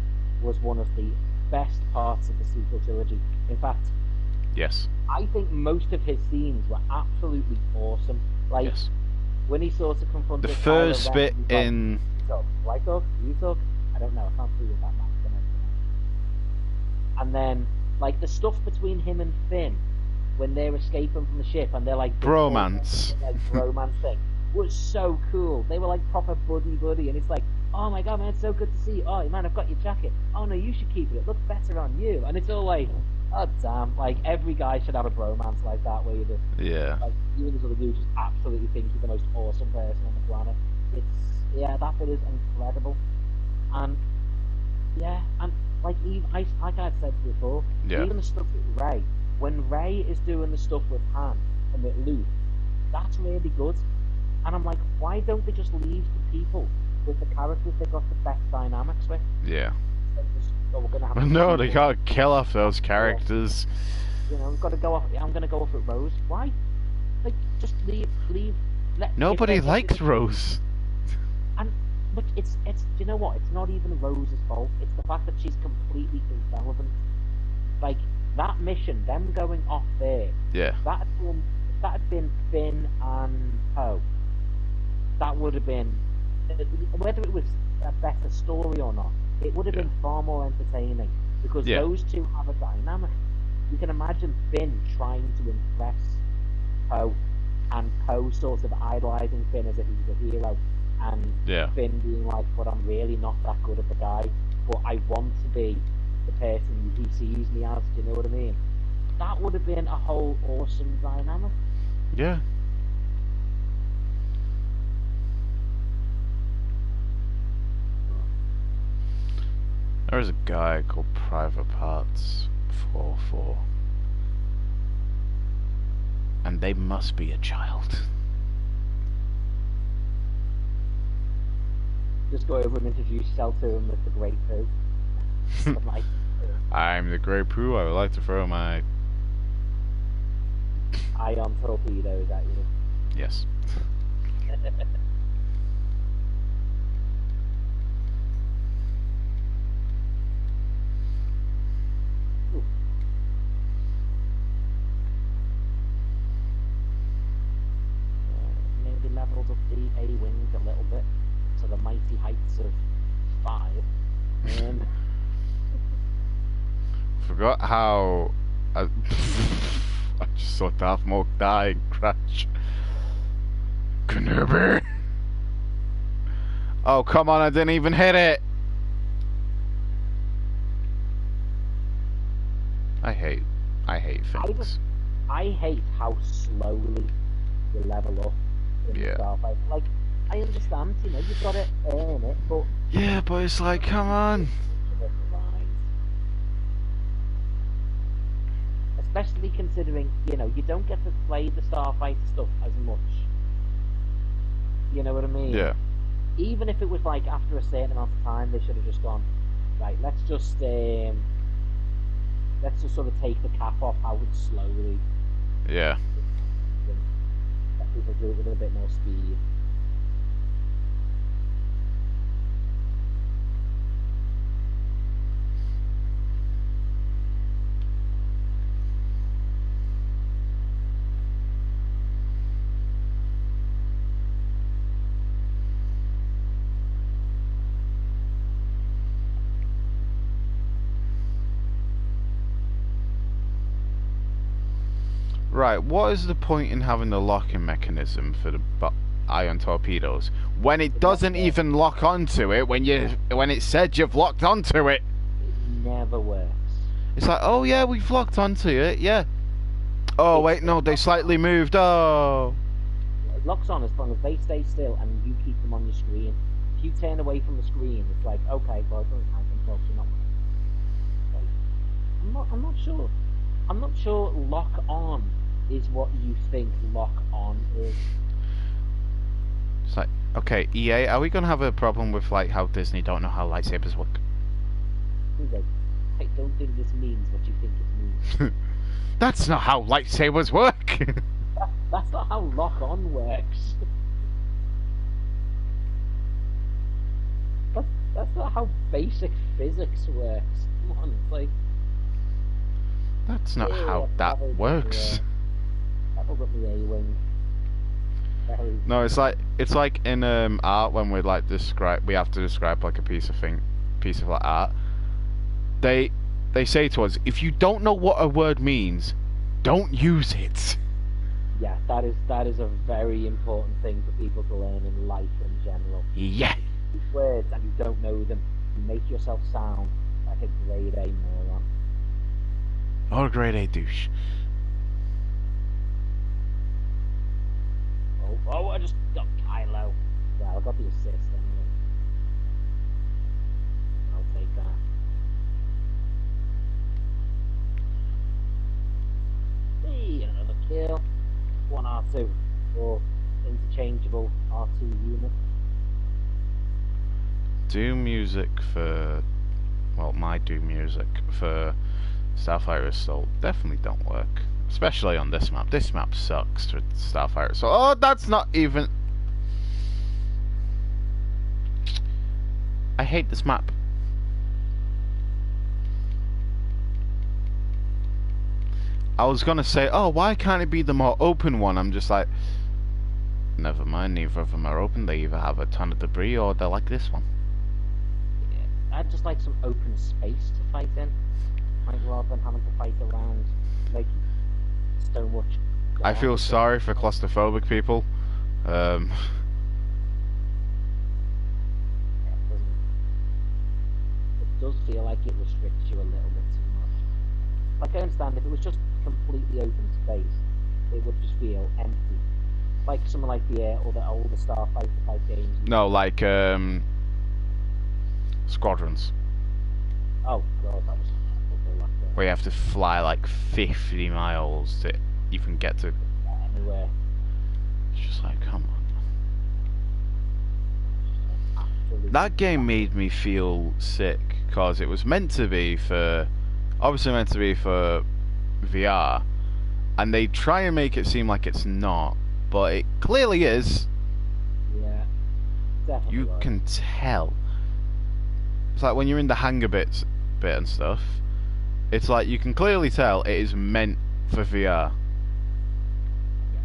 Speaker 1: was one of the best parts of the sequel trilogy. In fact,
Speaker 2: yes,
Speaker 1: I think most of his scenes were absolutely awesome. Like
Speaker 2: yes.
Speaker 1: When he sort of confronted
Speaker 2: the first
Speaker 1: Kylo
Speaker 2: bit
Speaker 1: Ren,
Speaker 2: in.
Speaker 1: Like, you talk. I don't know. I can't see what that map's gonna. And then, like the stuff between him and Finn, when they're escaping from the ship and they're like
Speaker 2: bromance,
Speaker 1: like bromance thing, was so cool. They were like proper buddy, and it's like, oh my god, man, it's so good to see you. Oh man, I've got your jacket. Oh no, you should keep it. It looks better on you. And it's all like, oh damn, like every guy should have a bromance like that where you just, like you and this other dude just absolutely think you're the most awesome person on the planet. That bit is incredible. And and like like I've said before, even the stuff with Rey, when Rey is doing the stuff with Han and with Luke, that's really good. And I'm like, why don't they just leave the people with the characters they got the best dynamics with?
Speaker 2: Yeah.
Speaker 1: We're gonna have
Speaker 2: no, they can't kill off those characters.
Speaker 1: You know, we've got to go off. I'm gonna go off with Rose. Why? Like, just leave.
Speaker 2: Nobody likes Rose.
Speaker 1: But it's you know what? It's not even Rose's fault. It's the fact that she's completely irrelevant. Like that mission, them going off there.
Speaker 2: Yeah.
Speaker 1: That had been Finn and Poe. That would have been, whether it was a better story or not, it would have been far more entertaining because those two have a dynamic. You can imagine Finn trying to impress Poe, and Poe sort of idolizing Finn as if he's a hero, and Finn being like, but I'm really not that good of a guy, but I want to be the person he sees me as, do you know what I mean? That would have been a whole awesome dynamic.
Speaker 2: Yeah. There is a guy called Private Parts 44. And they must be a child.
Speaker 1: Just go over and introduce yourself to him with the Great Pooh.
Speaker 2: I'm the Great Pooh. I would like to throw my
Speaker 1: ion torpedoes at you.
Speaker 2: Yes.
Speaker 1: Maybe levels up the A-wing a little bit to the mighty heights of 5.
Speaker 2: Forgot how I just saw Darth Maul die and crash. Kenobi. Oh come on! I didn't even hit it. I hate things.
Speaker 1: I hate how slowly you level up. in the
Speaker 2: Yeah.
Speaker 1: Starfighter. Like, I understand, you know, you've got to earn it, but
Speaker 2: Yeah, but it's like, come on.
Speaker 1: Especially considering, you know, you don't get to play the Starfighter stuff as much. You know what I mean?
Speaker 2: Yeah.
Speaker 1: Even if it was like after a certain amount of time, they should have just gone, right, let's just sort of take the cap off how it's slowly.
Speaker 2: Yeah.
Speaker 1: Let people do it with a bit more speed.
Speaker 2: Right, what is the point in having the locking mechanism for the ion torpedoes when it doesn't even lock onto it when it said you've locked onto it?
Speaker 1: It never works.
Speaker 2: It's like, oh yeah, we've locked onto it, yeah. Oh wait, no, they slightly moved. Oh.
Speaker 1: It locks on as long as they stay still and you keep them on your screen. If you turn away from the screen, it's like, okay, well, it doesn't count until you're not. I'm not sure. I'm not sure lock on is what you think lock on is.
Speaker 2: It's like, okay, EA, are we gonna have a problem with like how Disney don't know how lightsabers work?
Speaker 1: Like, I don't think this means what you think it means.
Speaker 2: That's not how lightsabers work.
Speaker 1: That's not how lock on works. That's not how basic physics works. Come on, it's like.
Speaker 2: That's not how that works.
Speaker 1: That'll got me A-wing.
Speaker 2: No, it's like in art when we like we have to describe like a piece of like art. They say to us, if you don't know what a word means, don't use it.
Speaker 1: Yeah, that is a very important thing for people to learn in life in general.
Speaker 2: Yeah.
Speaker 1: If you use words and you don't know them, you make yourself sound like a grade A moron.
Speaker 2: Or a grade A douche.
Speaker 1: Oh, I just got Kylo. Well, I got the assist anyway. I'll take that. Hey, another kill. One R2 or interchangeable R2 unit.
Speaker 2: Doom music for, well, my Doom music for Starfighter Assault definitely don't work. Especially on this map. This map sucks for Starfighter Assault. Oh, that's not even... I hate this map. I was gonna say, oh, why can't it be the more open one? I'm just like, never mind, neither of them are open. They either have a ton of debris or they're like this one.
Speaker 1: Yeah, I'd just like some open space to fight in. Like, rather than having to fight around, like, so much.
Speaker 2: I feel sorry for claustrophobic people.
Speaker 1: It does feel like it restricts you a little bit too much. Like, I understand if it was just completely open space, it would just feel empty. Like something like the older Starfighter type games.
Speaker 2: No, like Squadrons.
Speaker 1: Oh god, that was
Speaker 2: where you have to fly like 50 miles to even get to
Speaker 1: anywhere.
Speaker 2: It's just like, come on. That game made me feel sick because it was meant to be for, obviously meant to be for VR, and they try and make it seem like it's not, but it clearly is.
Speaker 1: Yeah, definitely.
Speaker 2: You can tell. It's like when you're in the hangar bit and stuff. It's like you can clearly tell it is meant for VR.
Speaker 1: Yes.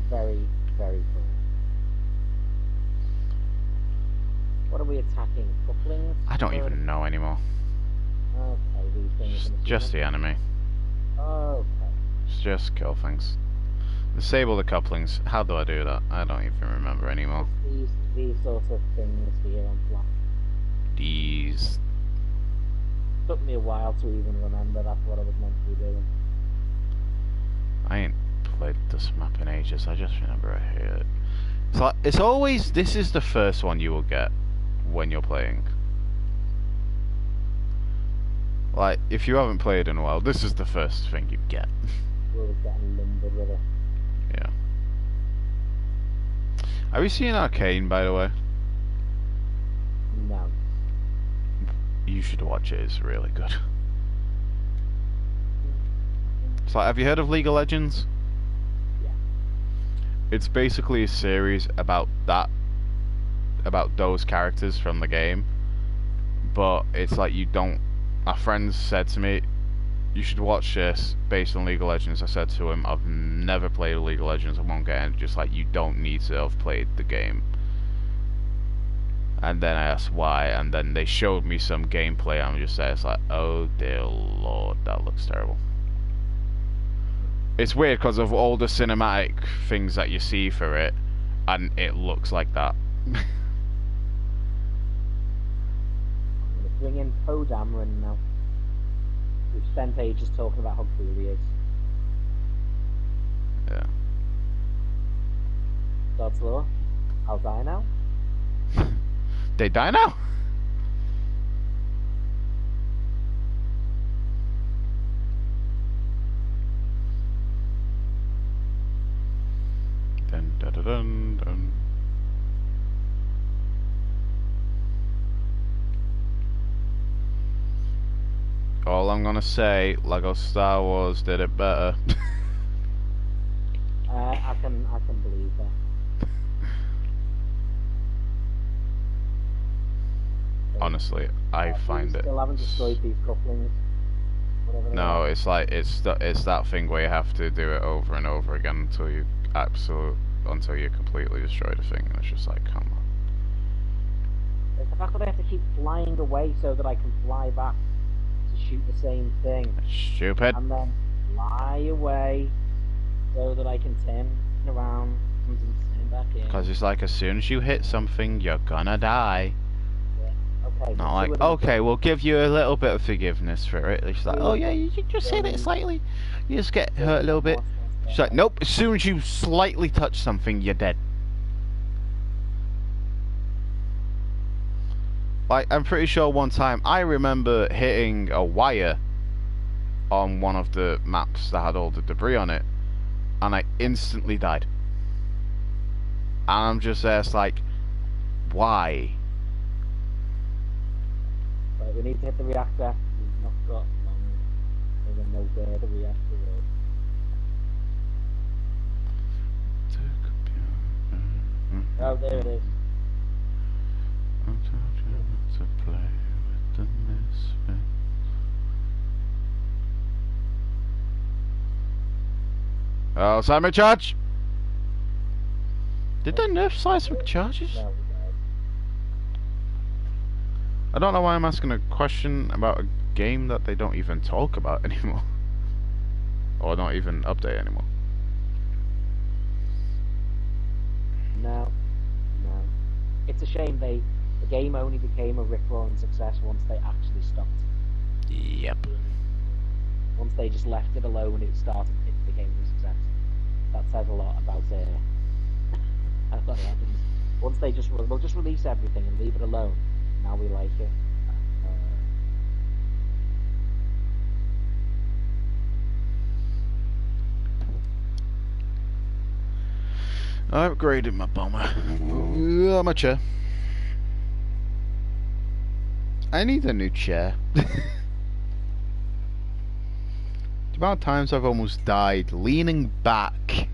Speaker 1: Very, very cool. What are we attacking? Couplings?
Speaker 2: I don't even know anymore.
Speaker 1: Okay, these things.
Speaker 2: Just the enemy.
Speaker 1: Okay.
Speaker 2: Just kill things. Disable the couplings. How do I do that? I don't even remember anymore.
Speaker 1: These sorts of things here on flat.
Speaker 2: These.
Speaker 1: Took me a while to even remember that's what I was meant to be doing.
Speaker 2: I ain't played this map in ages. I just remember I hate it. It's like it's always this is the first one you will get when you're playing. Like if you haven't played in a while, this is the first thing you get.
Speaker 1: We were getting lumbered with it.
Speaker 2: Yeah. Have you seen Arcane, by the way?
Speaker 1: No.
Speaker 2: You should watch it. It's really good. It's like, have you heard of League of Legends?
Speaker 1: Yeah.
Speaker 2: It's basically a series about those characters from the game, but it's like you don't. My friends said to me, "You should watch this based on League of Legends." I said to him, "I've never played League of Legends. I won't get it." Just like you don't need to have played the game. And then I asked why, and then they showed me some gameplay. And I'm just there, it's like, oh dear lord, that looks terrible. It's weird because of all the cinematic things that you see for it, and it looks like that.
Speaker 1: I'm going to bring in Poe Dameron now. We've spent ages talking about how cool he is.
Speaker 2: Yeah.
Speaker 1: God's law. I'll die now.
Speaker 2: They die now? Dun, dun, dun, dun, dun. All I'm gonna say, Lego Star Wars did it better.
Speaker 1: I can believe that.
Speaker 2: Honestly, I find it.
Speaker 1: Still haven't destroyed these couplings.
Speaker 2: No, it's like it's that thing where you have to do it over and over again until you completely destroy the thing, and it's just like, come on.
Speaker 1: It's the fact that I have to keep flying away so that I can fly back to shoot the same thing.
Speaker 2: Stupid.
Speaker 1: And then fly away so that I can turn around and turn back in.
Speaker 2: Because it's like as soon as you hit something, you're gonna die.
Speaker 1: Okay,
Speaker 2: Not like, okay, we'll give you a little bit of forgiveness for it. It's like, oh yeah, you just hit it slightly. You just get hurt a little bit. She's like, nope, as soon as you slightly touch something, you're dead. Like, I'm pretty sure one time, I remember hitting a wire on one of the maps that had all the debris on it, and I instantly died. And I'm just there, it's like, why?
Speaker 1: Right, we need to hit the reactor. We've not got long. I don't even know where the reactor is. Oh, there it is.
Speaker 2: I told you not to play with the misfits. Oh, seismic charge! Did they nerf seismic charges?
Speaker 1: No,
Speaker 2: I don't know why I'm asking a question about a game that they don't even talk about anymore. Or don't even update anymore.
Speaker 1: no. It's a shame the game only became a rickroaring success once they actually stopped.
Speaker 2: Yep.
Speaker 1: Once they just left it alone, it became a success. That says a lot about how that happens. Once they we'll just release everything and leave it alone. Now we like it.
Speaker 2: I upgraded my bomber. My chair. I need a new chair. The amount of times I've almost died leaning back.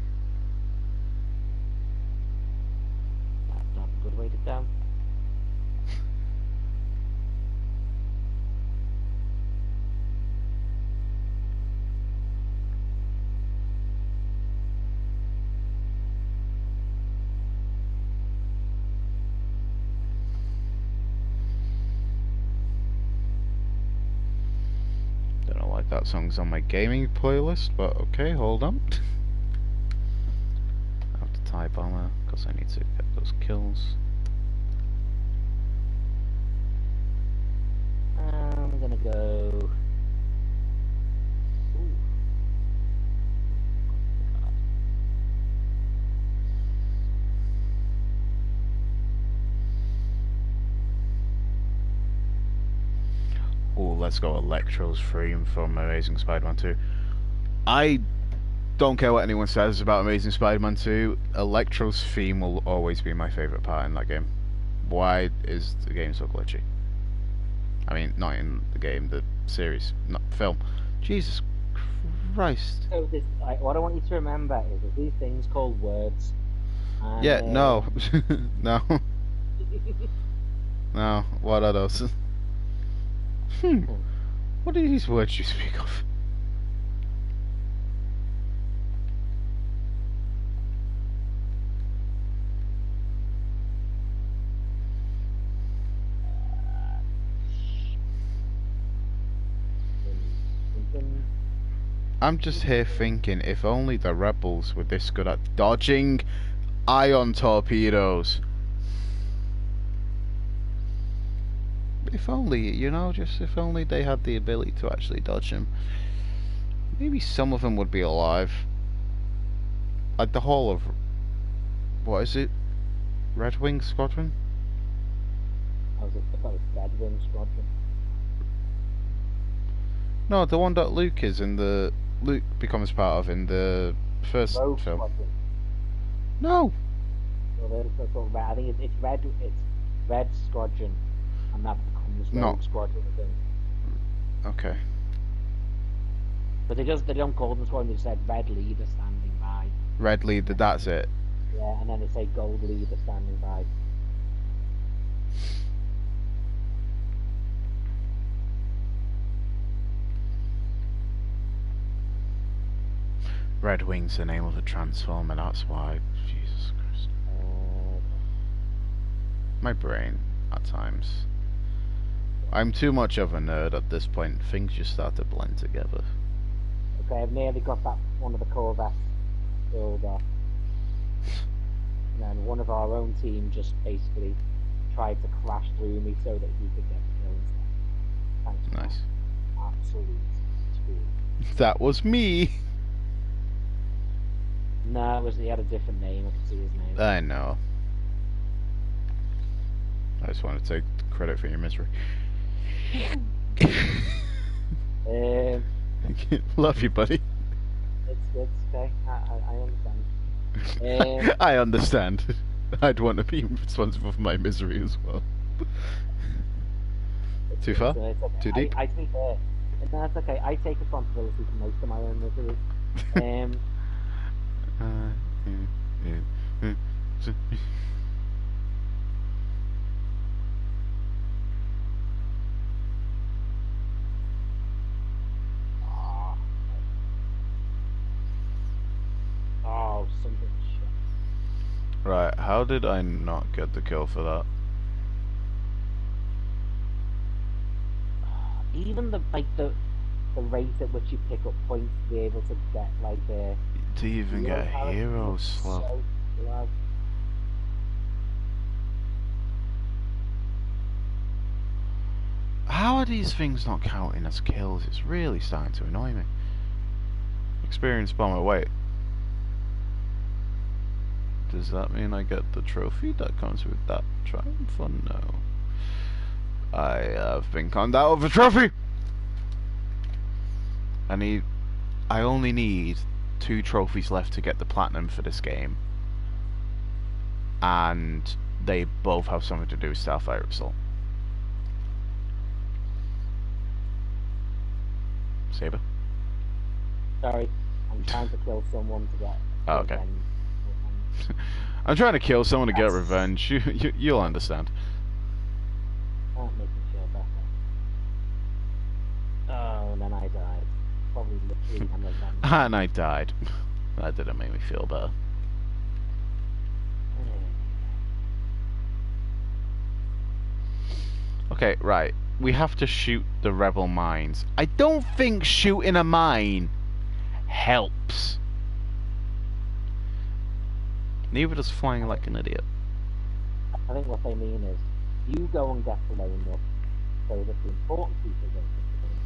Speaker 1: That's not a good way to go.
Speaker 2: Don't know why that song's on my gaming playlist, but okay, hold on. I have to type bomber because I need to get those kills.
Speaker 1: I'm gonna go
Speaker 2: Oh, let's go Electro's theme from Amazing Spider-Man 2. I don't care what anyone says about Amazing Spider-Man 2. Electro's theme will always be my favourite part in that game. Why is the game so glitchy? I mean, not in the game, the series, not film. Jesus Christ.
Speaker 1: So this, what I want you to remember is that these things called words. And,
Speaker 2: Yeah, no. No. No, what are those? What are these words you speak of? I'm just here thinking, if only the rebels were this good at dodging ion torpedoes. If only, you know, just if only they had the ability to actually dodge them. Maybe some of them would be alive. Like the whole of... What is it? Red Wing Squadron?
Speaker 1: I thought it was Red Wing Squadron.
Speaker 2: No, the one that Luke is in the... Luke becomes part of in the first
Speaker 1: Rogue
Speaker 2: film.
Speaker 1: Squadron.
Speaker 2: No!
Speaker 1: Well, I think it's Red Squadron, and that becomes Rogue Squadron, I think.
Speaker 2: Okay.
Speaker 1: But they don't call them Squadron, they said Red Leader standing by.
Speaker 2: Red Leader, that's it.
Speaker 1: Yeah, and then they say Gold Leader standing by.
Speaker 2: Red Wing's the name of the Transformer, that's why. Jesus Christ. My brain, at times. I'm too much of a nerd at this point. Things just start to blend together.
Speaker 1: Okay, I've nearly got that one of the Corvettes filled up. And then one of our own team just basically tried to crash through me so that he could get the kills. Thanks.
Speaker 2: Nice.
Speaker 1: Absolute tool.
Speaker 2: That was me!
Speaker 1: No, he had a different name. I could see his name.
Speaker 2: I know. I just want to take credit for your misery. Love you, buddy.
Speaker 1: It's okay. I understand.
Speaker 2: I understand. I'd want to be responsible for my misery as well. Too far?
Speaker 1: Okay.
Speaker 2: Too deep?
Speaker 1: I think no, that's okay. I take responsibility for most of my own misery. Oh, something shit.
Speaker 2: Right, how did I not get the kill for that?
Speaker 1: Even the rate at which you pick up points to be able to get like a
Speaker 2: To even get a hero slot.
Speaker 1: So slow.
Speaker 2: How are these things not counting as kills? It's really starting to annoy me. Experienced bomber, wait. Does that mean I get the trophy that comes with that triumph or no? I have been conned out of a trophy! I only need 2 trophies left to get the platinum for this game. And they both have something to do with Starfire Assault. Saber?
Speaker 1: Sorry, I'm trying to kill someone to get.
Speaker 2: Oh, okay. I'm trying to kill someone to get revenge. You'll understand.
Speaker 1: Can't make me feel better. Oh, and then I died. Probably literally and then.
Speaker 2: And I died. That didn't make me feel better. Okay, right. We have to shoot the rebel mines. I don't think shooting a mine helps. Neither does flying like an idiot.
Speaker 1: I think what they mean is, you go and get blown up, so that the important people don't get blown up.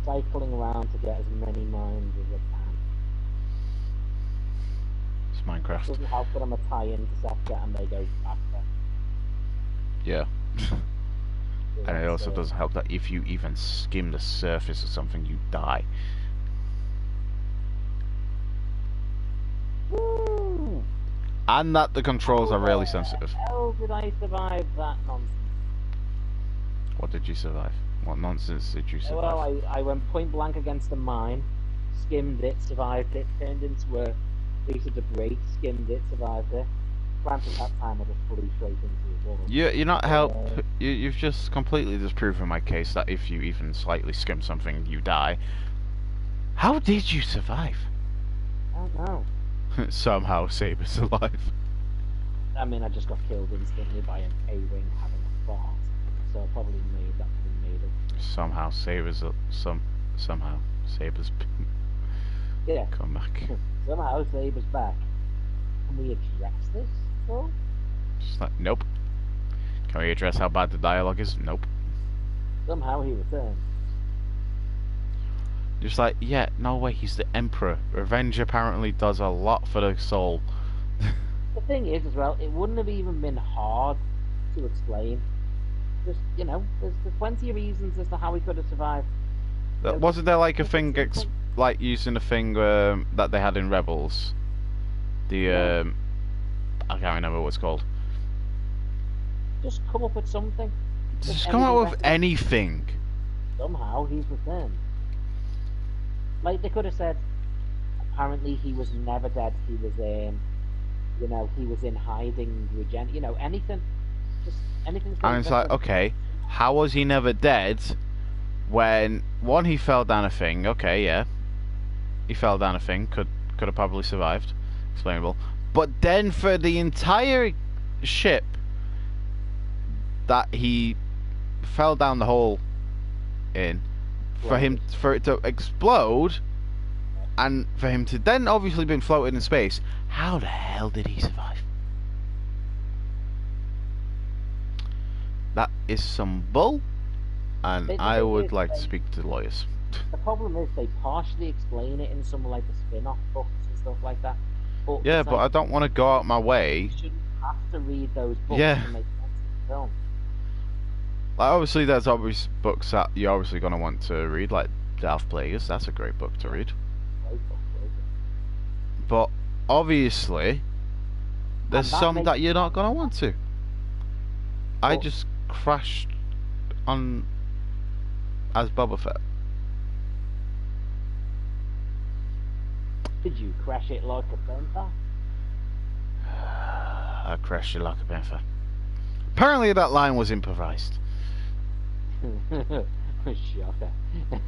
Speaker 1: cycling around to get as many mines as I can.
Speaker 2: It's Minecraft.
Speaker 1: Doesn't help that I'm a tie interceptor and they go faster.
Speaker 2: Yeah.
Speaker 1: So
Speaker 2: And it
Speaker 1: that's,
Speaker 2: also doesn't help that if you even skim the surface of something, you die.
Speaker 1: Woo!
Speaker 2: And that the controls are really sensitive.
Speaker 1: How did I survive that nonsense?
Speaker 2: What did you survive? What nonsense did you survive?
Speaker 1: Well, I went point blank against a mine, skimmed it, survived it, turned into a piece of debris, skimmed it, survived it. Granted, that time I just flew straight into the wall.
Speaker 2: You're not you've just completely disproven my case that if you even slightly skim something, you die. How did you survive?
Speaker 1: I don't know.
Speaker 2: Somehow Saber's alive.
Speaker 1: I mean, I just got killed instantly by an A-wing having a fart. So I probably made it.
Speaker 2: Somehow Saber's somehow Saber's
Speaker 1: Yeah.
Speaker 2: come back.
Speaker 1: Somehow Saber's back. Can we address this? No?
Speaker 2: Just like, nope. Can we address how bad the dialogue is? Nope.
Speaker 1: Somehow he returned.
Speaker 2: Just like, yeah, no way, he's the Emperor. Revenge apparently does a lot for the soul.
Speaker 1: The thing is, as well, it wouldn't have even been hard to explain. Just, you know, there's plenty of reasons as to how he could have survived.
Speaker 2: Wasn't there like a thing, like using a thing that they had in Rebels? The, I can't remember what it's called.
Speaker 1: Just come up with something.
Speaker 2: Just come up with anything.
Speaker 1: Somehow he's returned. Like, they could have said, apparently he was never dead, he was in, you know, he was in hiding, you know, anything. Just anything.
Speaker 2: And it's like, okay, how was he never dead when, one, he fell down a thing, okay, yeah. He fell down a thing, could have probably survived, explainable. But then for the entire ship that he fell down the hole in, for it to explode, and for him to then obviously been floated in space, how the hell did he survive? That is some bull, and I would like to speak to lawyers.
Speaker 1: The problem is they partially explain it in some like the spin-off books and stuff like that. But
Speaker 2: yeah, but I don't want to go out my way.
Speaker 1: You shouldn't have to read those books
Speaker 2: to
Speaker 1: make sense of the film.
Speaker 2: Like, obviously, there's obvious books that you're obviously going to want to read, like Darth Plagueis. That's a great book to read.
Speaker 1: Great book.
Speaker 2: But obviously, there's some that you're not going to want to. I just crashed on as Boba Fett.
Speaker 1: Did you crash it like a bantha?
Speaker 2: I crashed it like a bantha. Apparently, that line was improvised.
Speaker 1: Shocker.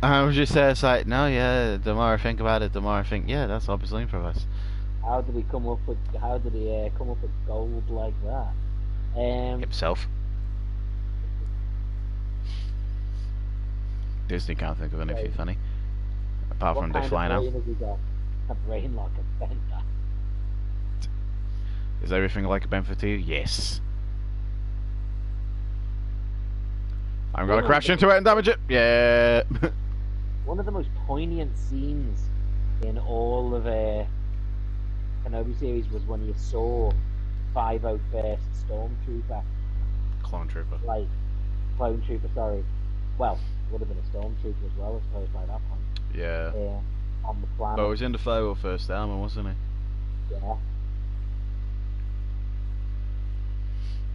Speaker 2: I was just there, it's like, no, yeah, the more I think about it, the more I think, yeah, that's obviously improvised.
Speaker 1: How did he come up with gold like that?
Speaker 2: Himself. Disney can't think of anything funny. Apart from they fly now.
Speaker 1: What kind of brain has he got? A brain like a bantha.
Speaker 2: Is everything like a bantha to you? Yes. I'm gonna crash into it and damage it. Yeah.
Speaker 1: One of the most poignant scenes in all of Kenobi series was when you saw 501st Stormtrooper.
Speaker 2: Clone Trooper.
Speaker 1: Like, Clone Trooper, sorry. Well, would have been a Stormtrooper as well, I suppose, by that point.
Speaker 2: Yeah.
Speaker 1: On the planet.
Speaker 2: But it was in the 501st Armour, wasn't he?
Speaker 1: Yeah.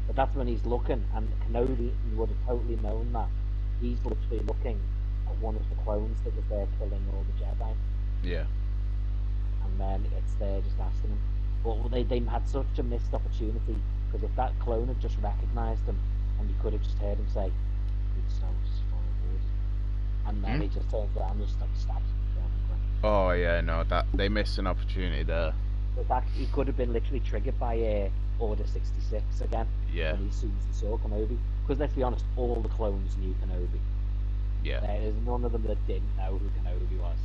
Speaker 1: But that's when he's looking, and Kenobi would have totally known that. He's literally looking at one of the clones that was there killing all the Jedi.
Speaker 2: Yeah.
Speaker 1: And then it's there just asking him. But they had such a missed opportunity, because if that clone had just recognised him, and you could have just heard him say, "It's so spoiled," and then he just turns around and just stabs him.
Speaker 2: Oh yeah, no, that they missed an opportunity there.
Speaker 1: But that he could have been literally triggered by Order 66 again.
Speaker 2: Yeah.
Speaker 1: When he soon as he saw Kenobi, because let's be honest, all the clones knew Kenobi.
Speaker 2: Yeah.
Speaker 1: There's none of them that didn't know who Kenobi was.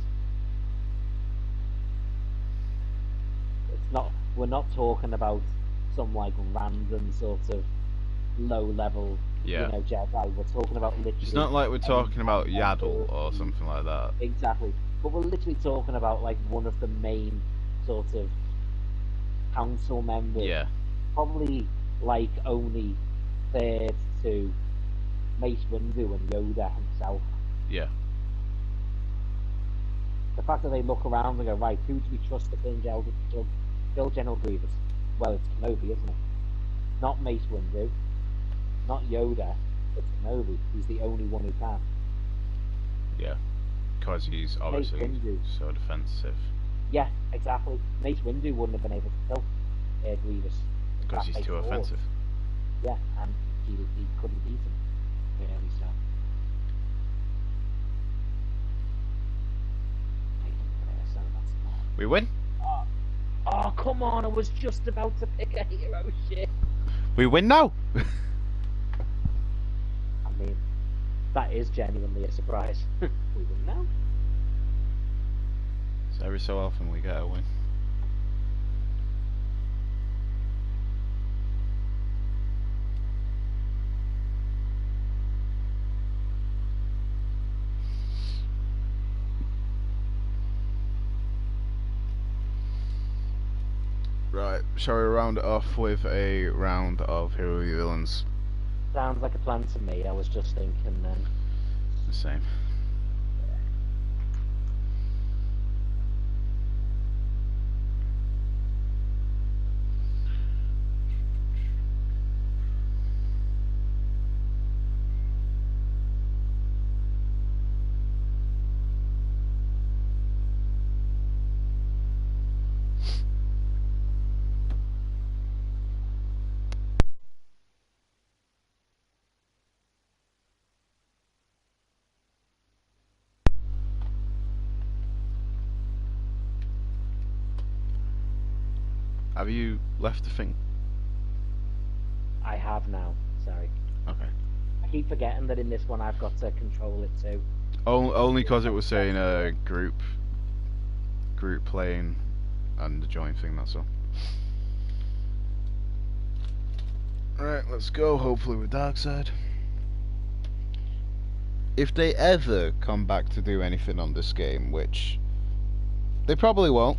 Speaker 1: It's not. We're not talking about some like random sort of low level,
Speaker 2: Yeah.
Speaker 1: Jedi. We're talking about
Speaker 2: It's
Speaker 1: literally
Speaker 2: not like we're
Speaker 1: main
Speaker 2: talking about
Speaker 1: cast
Speaker 2: Yaddle
Speaker 1: members.
Speaker 2: or something like that.
Speaker 1: Exactly. But we're literally talking about like one of the main sort of council members,
Speaker 2: Yeah.
Speaker 1: probably like only third to Mace Windu and Yoda himself.
Speaker 2: Yeah.
Speaker 1: The fact that they look around and go, right, who do we trust to kill General Grievous? Well, it's Kenobi, isn't it? Not Mace Windu, not Yoda, it's Kenobi. He's the only one who can.
Speaker 2: Yeah. Because he's
Speaker 1: Mace
Speaker 2: obviously
Speaker 1: Windu.
Speaker 2: so defensive.
Speaker 1: Yeah, exactly. Mace Windu wouldn't have been able to kill Grievous.
Speaker 2: Because he's too offensive.
Speaker 1: Yeah, and he couldn't beat him. Really, so.
Speaker 2: We win?
Speaker 1: Oh, come on, I was just about to pick a hero shit.
Speaker 2: We win now!
Speaker 1: I mean, that is genuinely a surprise. We win now?
Speaker 2: So every so often we get a win. Right, shall we round it off with a round of hero villains?
Speaker 1: Sounds like a plan to me. I was just thinking then.
Speaker 2: The same. Have you left the thing?
Speaker 1: I have now. Sorry.
Speaker 2: Okay.
Speaker 1: I keep forgetting that in this one I've got to control it too.
Speaker 2: Only because it was saying group playing and the join thing, that's all. Alright, let's go, hopefully with Darkseid. If they ever come back to do anything on this game, which they probably won't,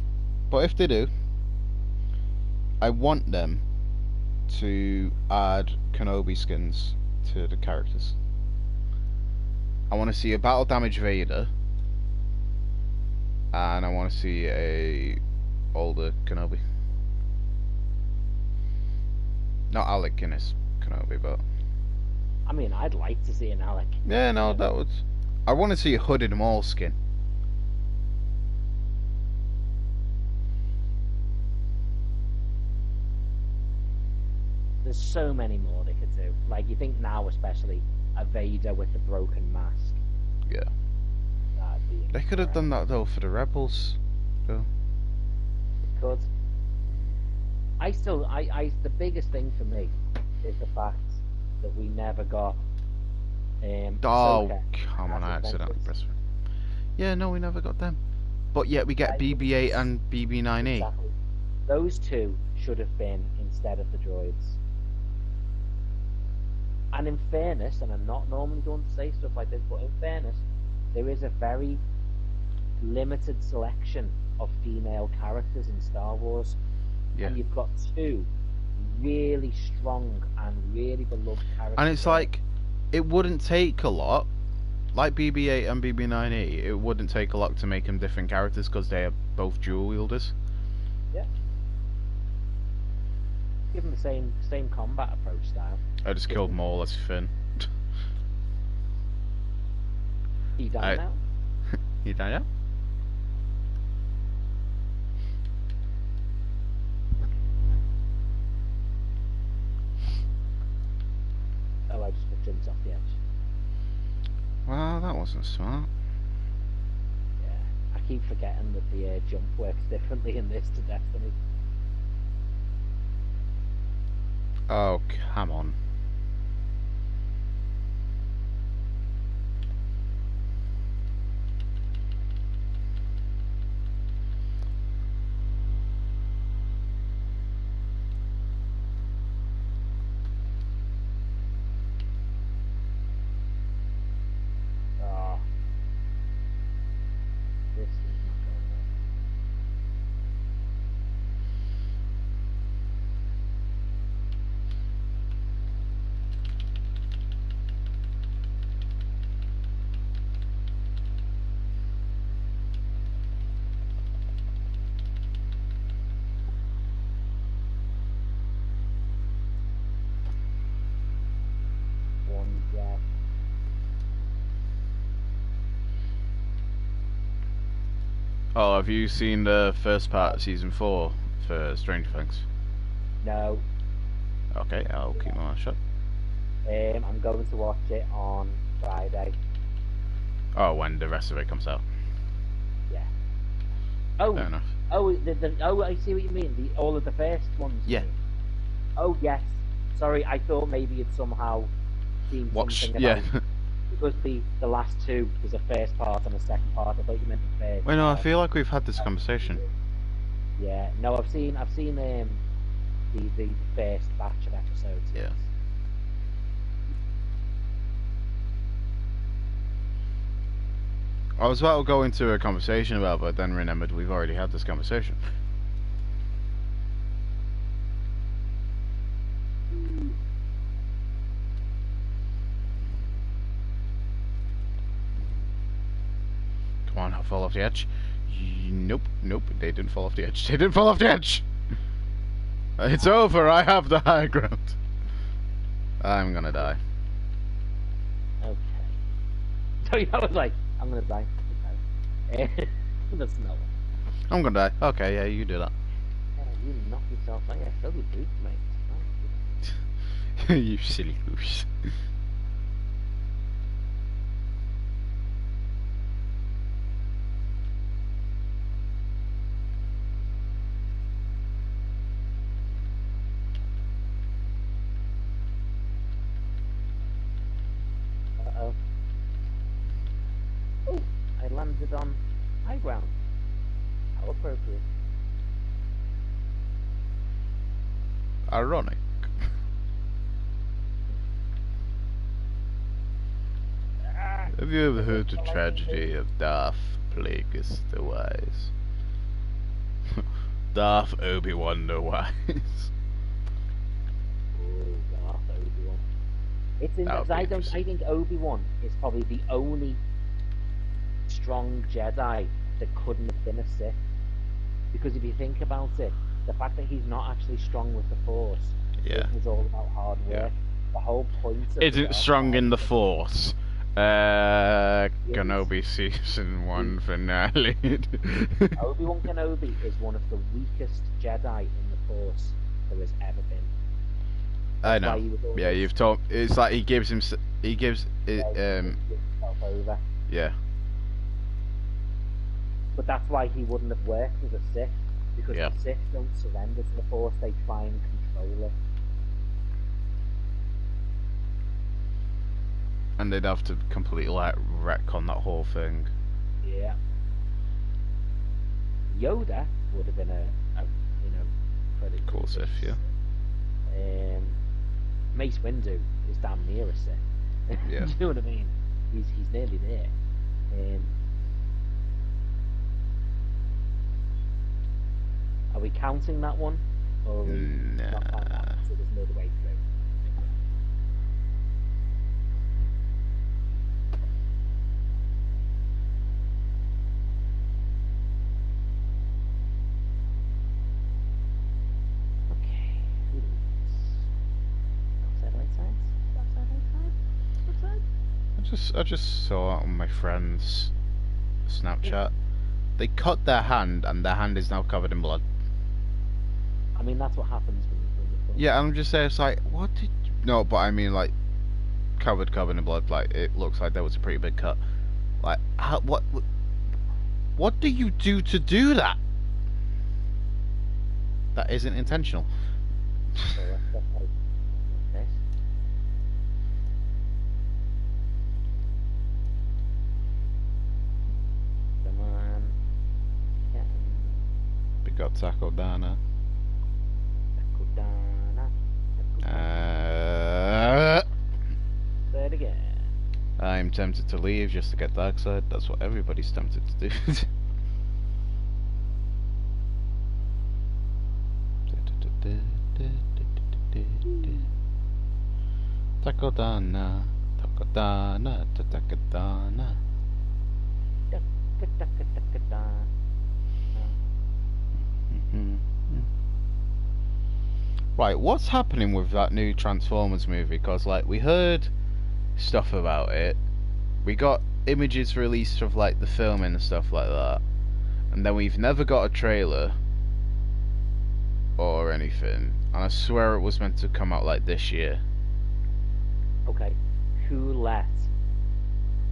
Speaker 2: but if they do, I want them to add Kenobi skins to the characters. I want to see a battle damage Vader, and I want to see a older Kenobi. Not Alec Guinness Kenobi, but
Speaker 1: I mean, I'd like to see an Alec.
Speaker 2: yeah, no, that would. I want to see a hooded Maul skin.
Speaker 1: There's so many more they could do. Like, you think now, especially, a Vader with the broken mask.
Speaker 2: Yeah.
Speaker 1: That'd be
Speaker 2: They could have done that though for the Rebels. Though.
Speaker 1: They could. The biggest thing for me is the fact that we never got.
Speaker 2: Oh,
Speaker 1: Ahsoka
Speaker 2: come on!
Speaker 1: as
Speaker 2: I accidentally
Speaker 1: Adventures.
Speaker 2: pressed it. Yeah, no, we never got them. But yet we get BB-8 and BB-9E.
Speaker 1: Exactly. Those two should have been instead of the droids. And in fairness, and I'm not normally going to say stuff like this, but in fairness, there is a very limited selection of female characters in Star Wars.
Speaker 2: Yeah.
Speaker 1: And you've got two really strong and really beloved characters.
Speaker 2: And it's like, it wouldn't take a lot. Like BB-8 and BB-9E, it wouldn't take a lot to make them different characters because they are both dual wielders.
Speaker 1: Yeah. Give them the same combat approach style.
Speaker 2: I just killed Maul as Finn.
Speaker 1: He died now?
Speaker 2: He died now?
Speaker 1: Oh, I just jumped off the edge.
Speaker 2: Well, that wasn't smart.
Speaker 1: Yeah, I keep forgetting that the jump works differently in this to Destiny.
Speaker 2: Oh, come on. Oh, have you seen the first part of season 4 for Stranger Things?
Speaker 1: No.
Speaker 2: Okay, I'll keep my mouth shut.
Speaker 1: I'm going to watch it on Friday.
Speaker 2: Oh, when the rest of it comes out.
Speaker 1: Yeah.
Speaker 2: Fair
Speaker 1: Oh.
Speaker 2: enough.
Speaker 1: Oh, I see what you mean. All of the first ones. You
Speaker 2: Yeah.
Speaker 1: mean? Oh yes. Sorry, I thought maybe it's somehow seen
Speaker 2: Watch.
Speaker 1: something
Speaker 2: Yeah.
Speaker 1: about because the last two there's a first part and a second part. I thought you meant the first
Speaker 2: Wait, no, I
Speaker 1: part.
Speaker 2: feel like we've had this conversation.
Speaker 1: Yeah. No, I've seen the first batch of episodes.
Speaker 2: Yeah. I was about to go into a conversation about it, but then remembered we've already had this conversation. Come on, I'll fall off the edge. Nope, nope, they didn't fall off the edge. They didn't fall off the edge! It's over, I have the high ground. I'm gonna die.
Speaker 1: Okay. So I was like, I'm gonna die. Okay. That's no one.
Speaker 2: I'm gonna die. Okay, yeah, you do that.
Speaker 1: Yeah, you knock yourself out. Yeah, fill your boots, mate.
Speaker 2: You silly goose.
Speaker 1: Uh-oh. Oh, I landed on high ground. How appropriate.
Speaker 2: Ironic.
Speaker 1: Ah,
Speaker 2: Have you ever heard the tragedy of Darth Plagueis the Wise? Darth Obi-Wan the Wise.
Speaker 1: oh, Darth Obi-Wan. It's in
Speaker 2: That would be interesting.
Speaker 1: I think Obi-Wan is probably the only strong Jedi that couldn't have been a Sith. Because if you think about it, the fact that he's not actually strong with the Force,
Speaker 2: Yeah.
Speaker 1: it was all about hard work.
Speaker 2: Yeah.
Speaker 1: The whole point of
Speaker 2: Isn't strong in the Force. Kenobi
Speaker 1: Yes.
Speaker 2: season 1 finale.
Speaker 1: Obi-Wan Kenobi is one of the weakest Jedi in the Force there has ever been.
Speaker 2: I
Speaker 1: That's why
Speaker 2: know.
Speaker 1: he was
Speaker 2: Yeah,
Speaker 1: always-
Speaker 2: you've told. It's like he gives him. He gives it.
Speaker 1: he gives himself over.
Speaker 2: Yeah.
Speaker 1: But that's why he wouldn't have worked as a Sith, because
Speaker 2: Yeah.
Speaker 1: the Sith don't surrender to the Force, they try and control it.
Speaker 2: And they'd have to completely like retcon that whole thing.
Speaker 1: Yeah. Yoda would have been a pretty
Speaker 2: Cool Sith, yeah.
Speaker 1: Mace Windu is damn near a Sith.
Speaker 2: Yeah.
Speaker 1: Do you know what I mean? He's nearly there. Are we counting that one? Or are we not counting that one? So there's midway through. Okay. Outside right side? Outside right side? Outside?
Speaker 2: I just saw on my friend's Snapchat. They cut their hand, and their hand is now covered in blood.
Speaker 1: I mean, that's what happens when you
Speaker 2: Yeah, I'm just saying, it's like, what did? No, but I mean, like, covered in blood. Like, it looks like there was a pretty big cut. Like, how? What do you do to do that? That isn't intentional.
Speaker 1: So that's like this. Come on. Yeah.
Speaker 2: Big up Taco Dana.
Speaker 1: Kudana. Say it again.
Speaker 2: I'm tempted to leave just to get dark side. That's what everybody's tempted to do. Taco Dana, Taco Dana, Taco Dana. Right, what's happening with that new Transformers movie? Because, like, we heard stuff about it. We got images released of, like, the filming and stuff like that. and then we've never got a trailer or anything. And I swear it was meant to come out like this year.
Speaker 1: Okay. Who let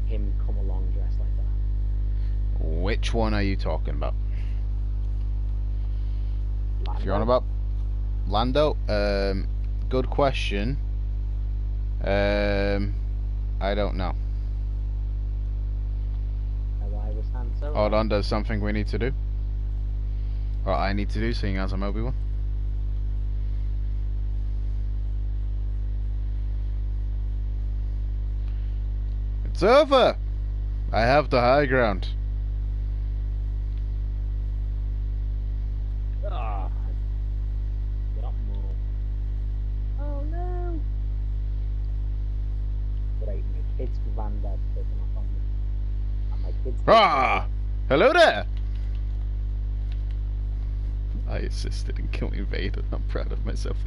Speaker 1: him come along dressed like that?
Speaker 2: Which one are you talking about?
Speaker 1: Lando?
Speaker 2: If you're on about Lando, good question. I don't know.
Speaker 1: Why was Han Solo?
Speaker 2: Hold on, there's something we need to do. Or I need to do, seeing as I'm Obi-Wan. It's over! I have the high ground.
Speaker 1: Ah, got more. Oh no! Great, my kids' granddad's picking up on me. And my kids.
Speaker 2: Ah! Hello there! I assisted in killing Vader. I'm proud of myself.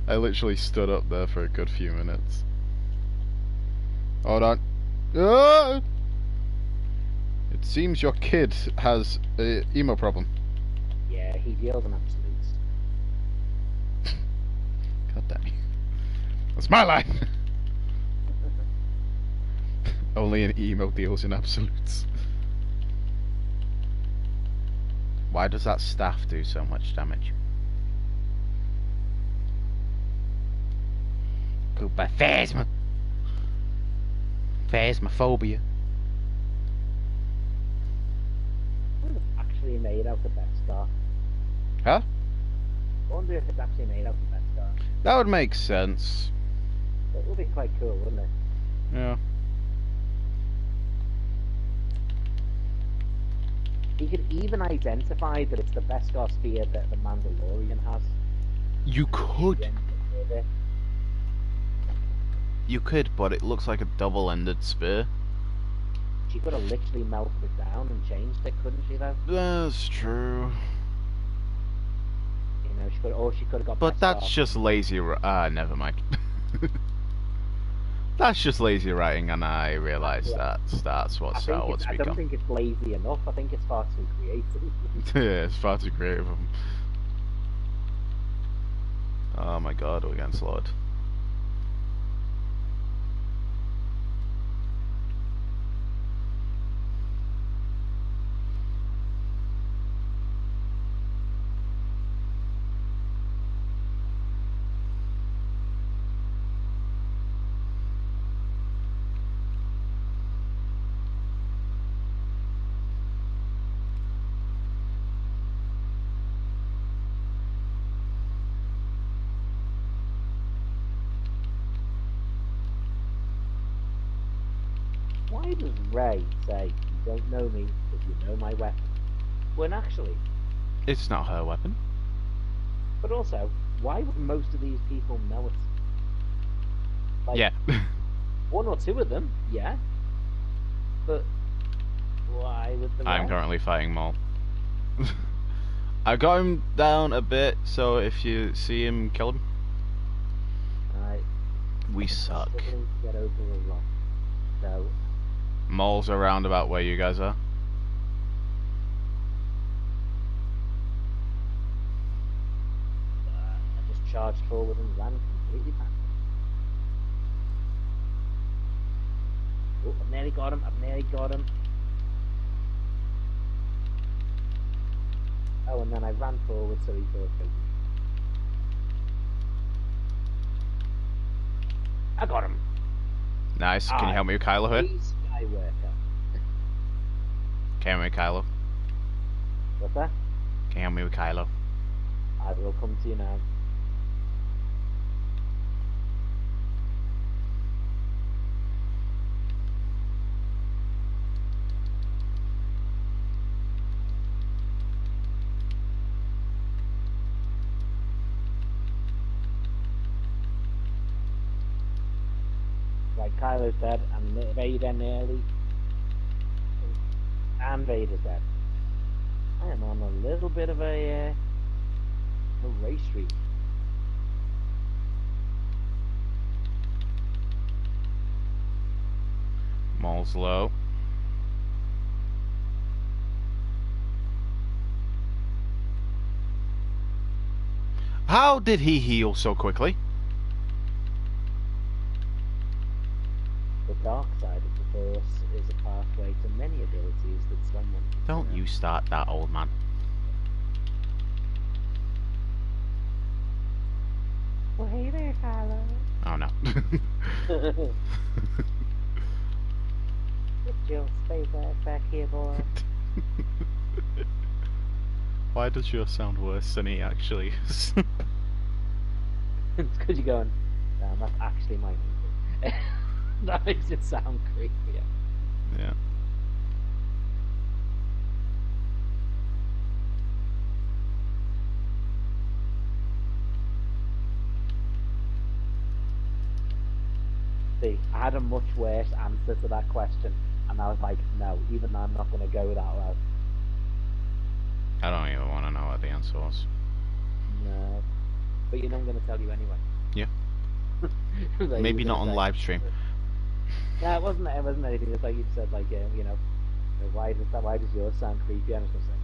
Speaker 2: I literally stood up there for a good few minutes. Hold on. Ah! It seems your kid has a emo problem.
Speaker 1: Yeah, he deals in absolutes.
Speaker 2: God damn you. That's my line! Only an emo deals in absolutes. Why does that staff do so much damage? Goodbye, Phasma! Phasmophobia.
Speaker 1: I wonder if it's actually made out of Beskar.
Speaker 2: Huh?
Speaker 1: I wonder if it's actually made out of Beskar.
Speaker 2: That would make sense.
Speaker 1: It would be quite cool, wouldn't it?
Speaker 2: Yeah.
Speaker 1: He could even identify that it's the Beskar spear that the Mandalorian has.
Speaker 2: You could.
Speaker 1: Yeah.
Speaker 2: You could, but it looks like a double-ended spear.
Speaker 1: She could have literally melted it down and changed it, couldn't she, though?
Speaker 2: That's true.
Speaker 1: You know, she could have got.
Speaker 2: But
Speaker 1: Beskar.
Speaker 2: that's just lazy. Never mind. That's just lazy writing, and I realise that's what's
Speaker 1: I
Speaker 2: what's
Speaker 1: don't
Speaker 2: become.
Speaker 1: think it's lazy enough. I think it's far too creative.
Speaker 2: Yeah, it's far too creative. Oh my god, we're getting slaughtered.
Speaker 1: Why does Rey say, "You don't know me, but you know my weapon"? When actually,
Speaker 2: It's not her weapon.
Speaker 1: but also, why would most of these people know it? Like,
Speaker 2: Yeah.
Speaker 1: one or two of them, yeah. But why would the
Speaker 2: I'm
Speaker 1: rest?
Speaker 2: currently fighting Maul. I got him down a bit, so if you see him, kill him.
Speaker 1: Right.
Speaker 2: We suck.
Speaker 1: Struggling to get over a rock. So,
Speaker 2: Maul's around about where you guys are.
Speaker 1: I just charged forward and ran completely past him. Oh, I've nearly got him. I've nearly got him. Oh, and then I ran forward so he thought I got him.
Speaker 2: Nice. Can you help me with Kylo here?
Speaker 1: He's Skywalker.
Speaker 2: Can you help me with Kylo?
Speaker 1: What's that?
Speaker 2: Can you help me with Kylo?
Speaker 1: I will come to you now. Right, Kylo's dead, and Vader nearly. And Vader's dead. I am on a little bit of a race streak.
Speaker 2: Maul's low. How did he heal so quickly?
Speaker 1: The dark side of the Force is a pathway to many abilities that someone can
Speaker 2: Don't
Speaker 1: learn.
Speaker 2: you start that, old man.
Speaker 1: Well, hey there, Kylo.
Speaker 2: Oh no.
Speaker 1: Get your space ass back here, boy.
Speaker 2: Why does yours sound worse than he actually is?
Speaker 1: It's because you're going, damn, that's actually my uncle. That makes it sound creepier.
Speaker 2: Yeah.
Speaker 1: See, I had a much worse answer to that question, and I was like, no, even I'm not going to go that route.
Speaker 2: I don't even want to know what the answer was.
Speaker 1: No. But you know I'm going to tell you anyway.
Speaker 2: Yeah.
Speaker 1: So you
Speaker 2: Maybe
Speaker 1: were
Speaker 2: not
Speaker 1: gonna
Speaker 2: on
Speaker 1: say-
Speaker 2: live stream.
Speaker 1: No, it wasn't anything. It's like you said, like, why does yours sound creepy? I'm just going to say,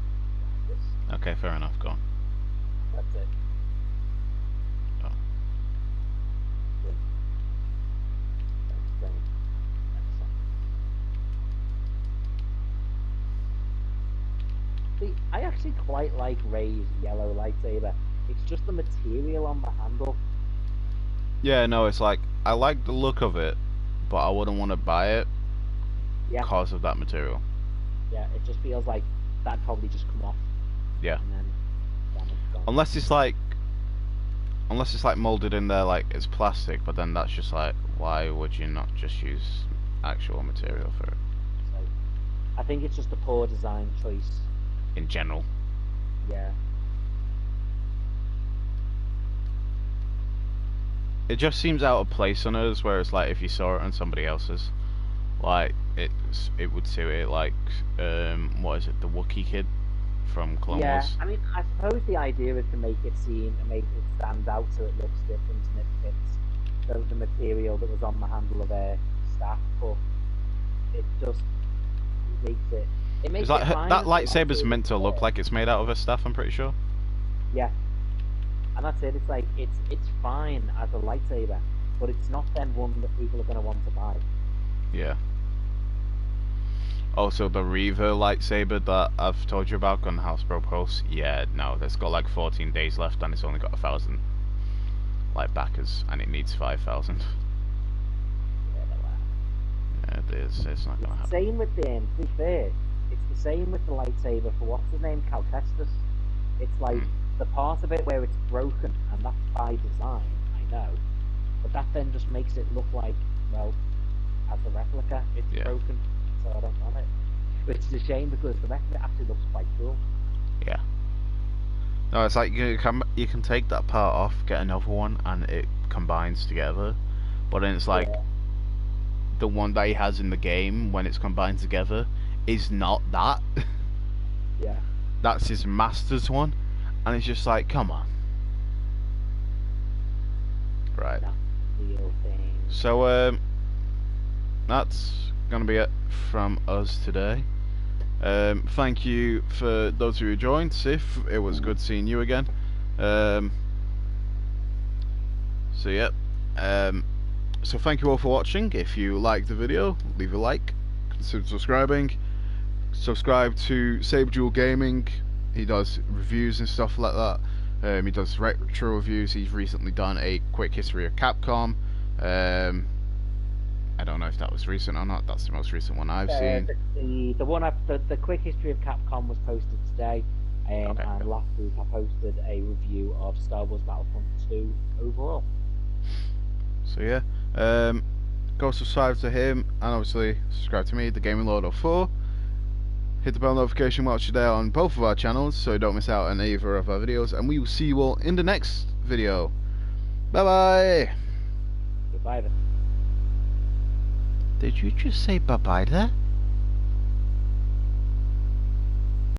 Speaker 1: this.
Speaker 2: Okay, fair enough. Go on.
Speaker 1: That's it.
Speaker 2: Oh.
Speaker 1: Good. That's great. See, I actually quite like Rey's yellow lightsaber. It's just the material on the handle.
Speaker 2: Yeah, no, it's like I like the look of it, but I wouldn't want to buy it
Speaker 1: Yeah.
Speaker 2: because of that material.
Speaker 1: Yeah, it just feels like that'd probably just come off.
Speaker 2: Yeah.
Speaker 1: And then damage gone.
Speaker 2: Unless it's like molded in there like it's plastic, but then that's just like, why would you not just use actual material for it
Speaker 1: So, I think it's just a poor design choice.
Speaker 2: in general?
Speaker 1: Yeah.
Speaker 2: It just seems out of place on us, whereas like if you saw it on somebody else's, like it would suit it. Like what is it, the Wookiee kid from Clone
Speaker 1: Yeah,
Speaker 2: Wars?
Speaker 1: I mean, I suppose the idea is to make it seem and make it stand out so it looks different and it fits the material that was on the handle of their staff, but it just makes it. It makes
Speaker 2: It's like
Speaker 1: it fine
Speaker 2: that
Speaker 1: as a
Speaker 2: lightsaber's meant to look
Speaker 1: lightsaber.
Speaker 2: like it's made out of her stuff. I'm pretty sure.
Speaker 1: Yeah, and that's it. It's like it's fine as a lightsaber, but it's not then one that people are going to want to buy.
Speaker 2: Yeah. Also, the Reaver lightsaber that I've told you about on Hasbro Pulse, yeah, no, it's got like 14 days left and it's only got 1,000 like backers, and it needs 5,000. Yeah, it is. It's not gonna happen.
Speaker 1: Same with them. To be fair, it's the same with the lightsaber for what's his name, Cal Kestis. It's like the part of it where it's broken, and that's by design, I know. But that then just makes it look like, well, as a replica, it's broken, so I don't want it. Which is a shame because the rest of it actually looks quite cool.
Speaker 2: Yeah. No, it's like you can take that part off, get another one, and it combines together. But then it's like the one that he has in the game when it's combined together is not that.
Speaker 1: Yeah.
Speaker 2: That's his master's one, and it's just like, come on. Right.
Speaker 1: That's the real thing.
Speaker 2: So that's gonna be it from us today. Thank you for those of you who joined. Sif, it was good seeing you again. So yeah. So thank you all for watching. If you liked the video, leave a like, consider subscribing. Subscribe to Saber Duel Gaming. He does reviews and stuff like that. He does retro reviews. He's recently done a quick history of Capcom. I don't know if that was recent or not. That's the most recent one I've seen.
Speaker 1: The quick history of Capcom was posted today, and last week I posted a review of Star Wars Battlefront 2 overall.
Speaker 2: So yeah, go subscribe to him, and obviously subscribe to me, the Gaming Lord 04. Hit the bell notification whilst you're there on both of our channels, so you don't miss out on either of our videos. And we will see you all in the next video. Bye bye.
Speaker 1: Goodbye then.
Speaker 2: Did you just say bye bye there?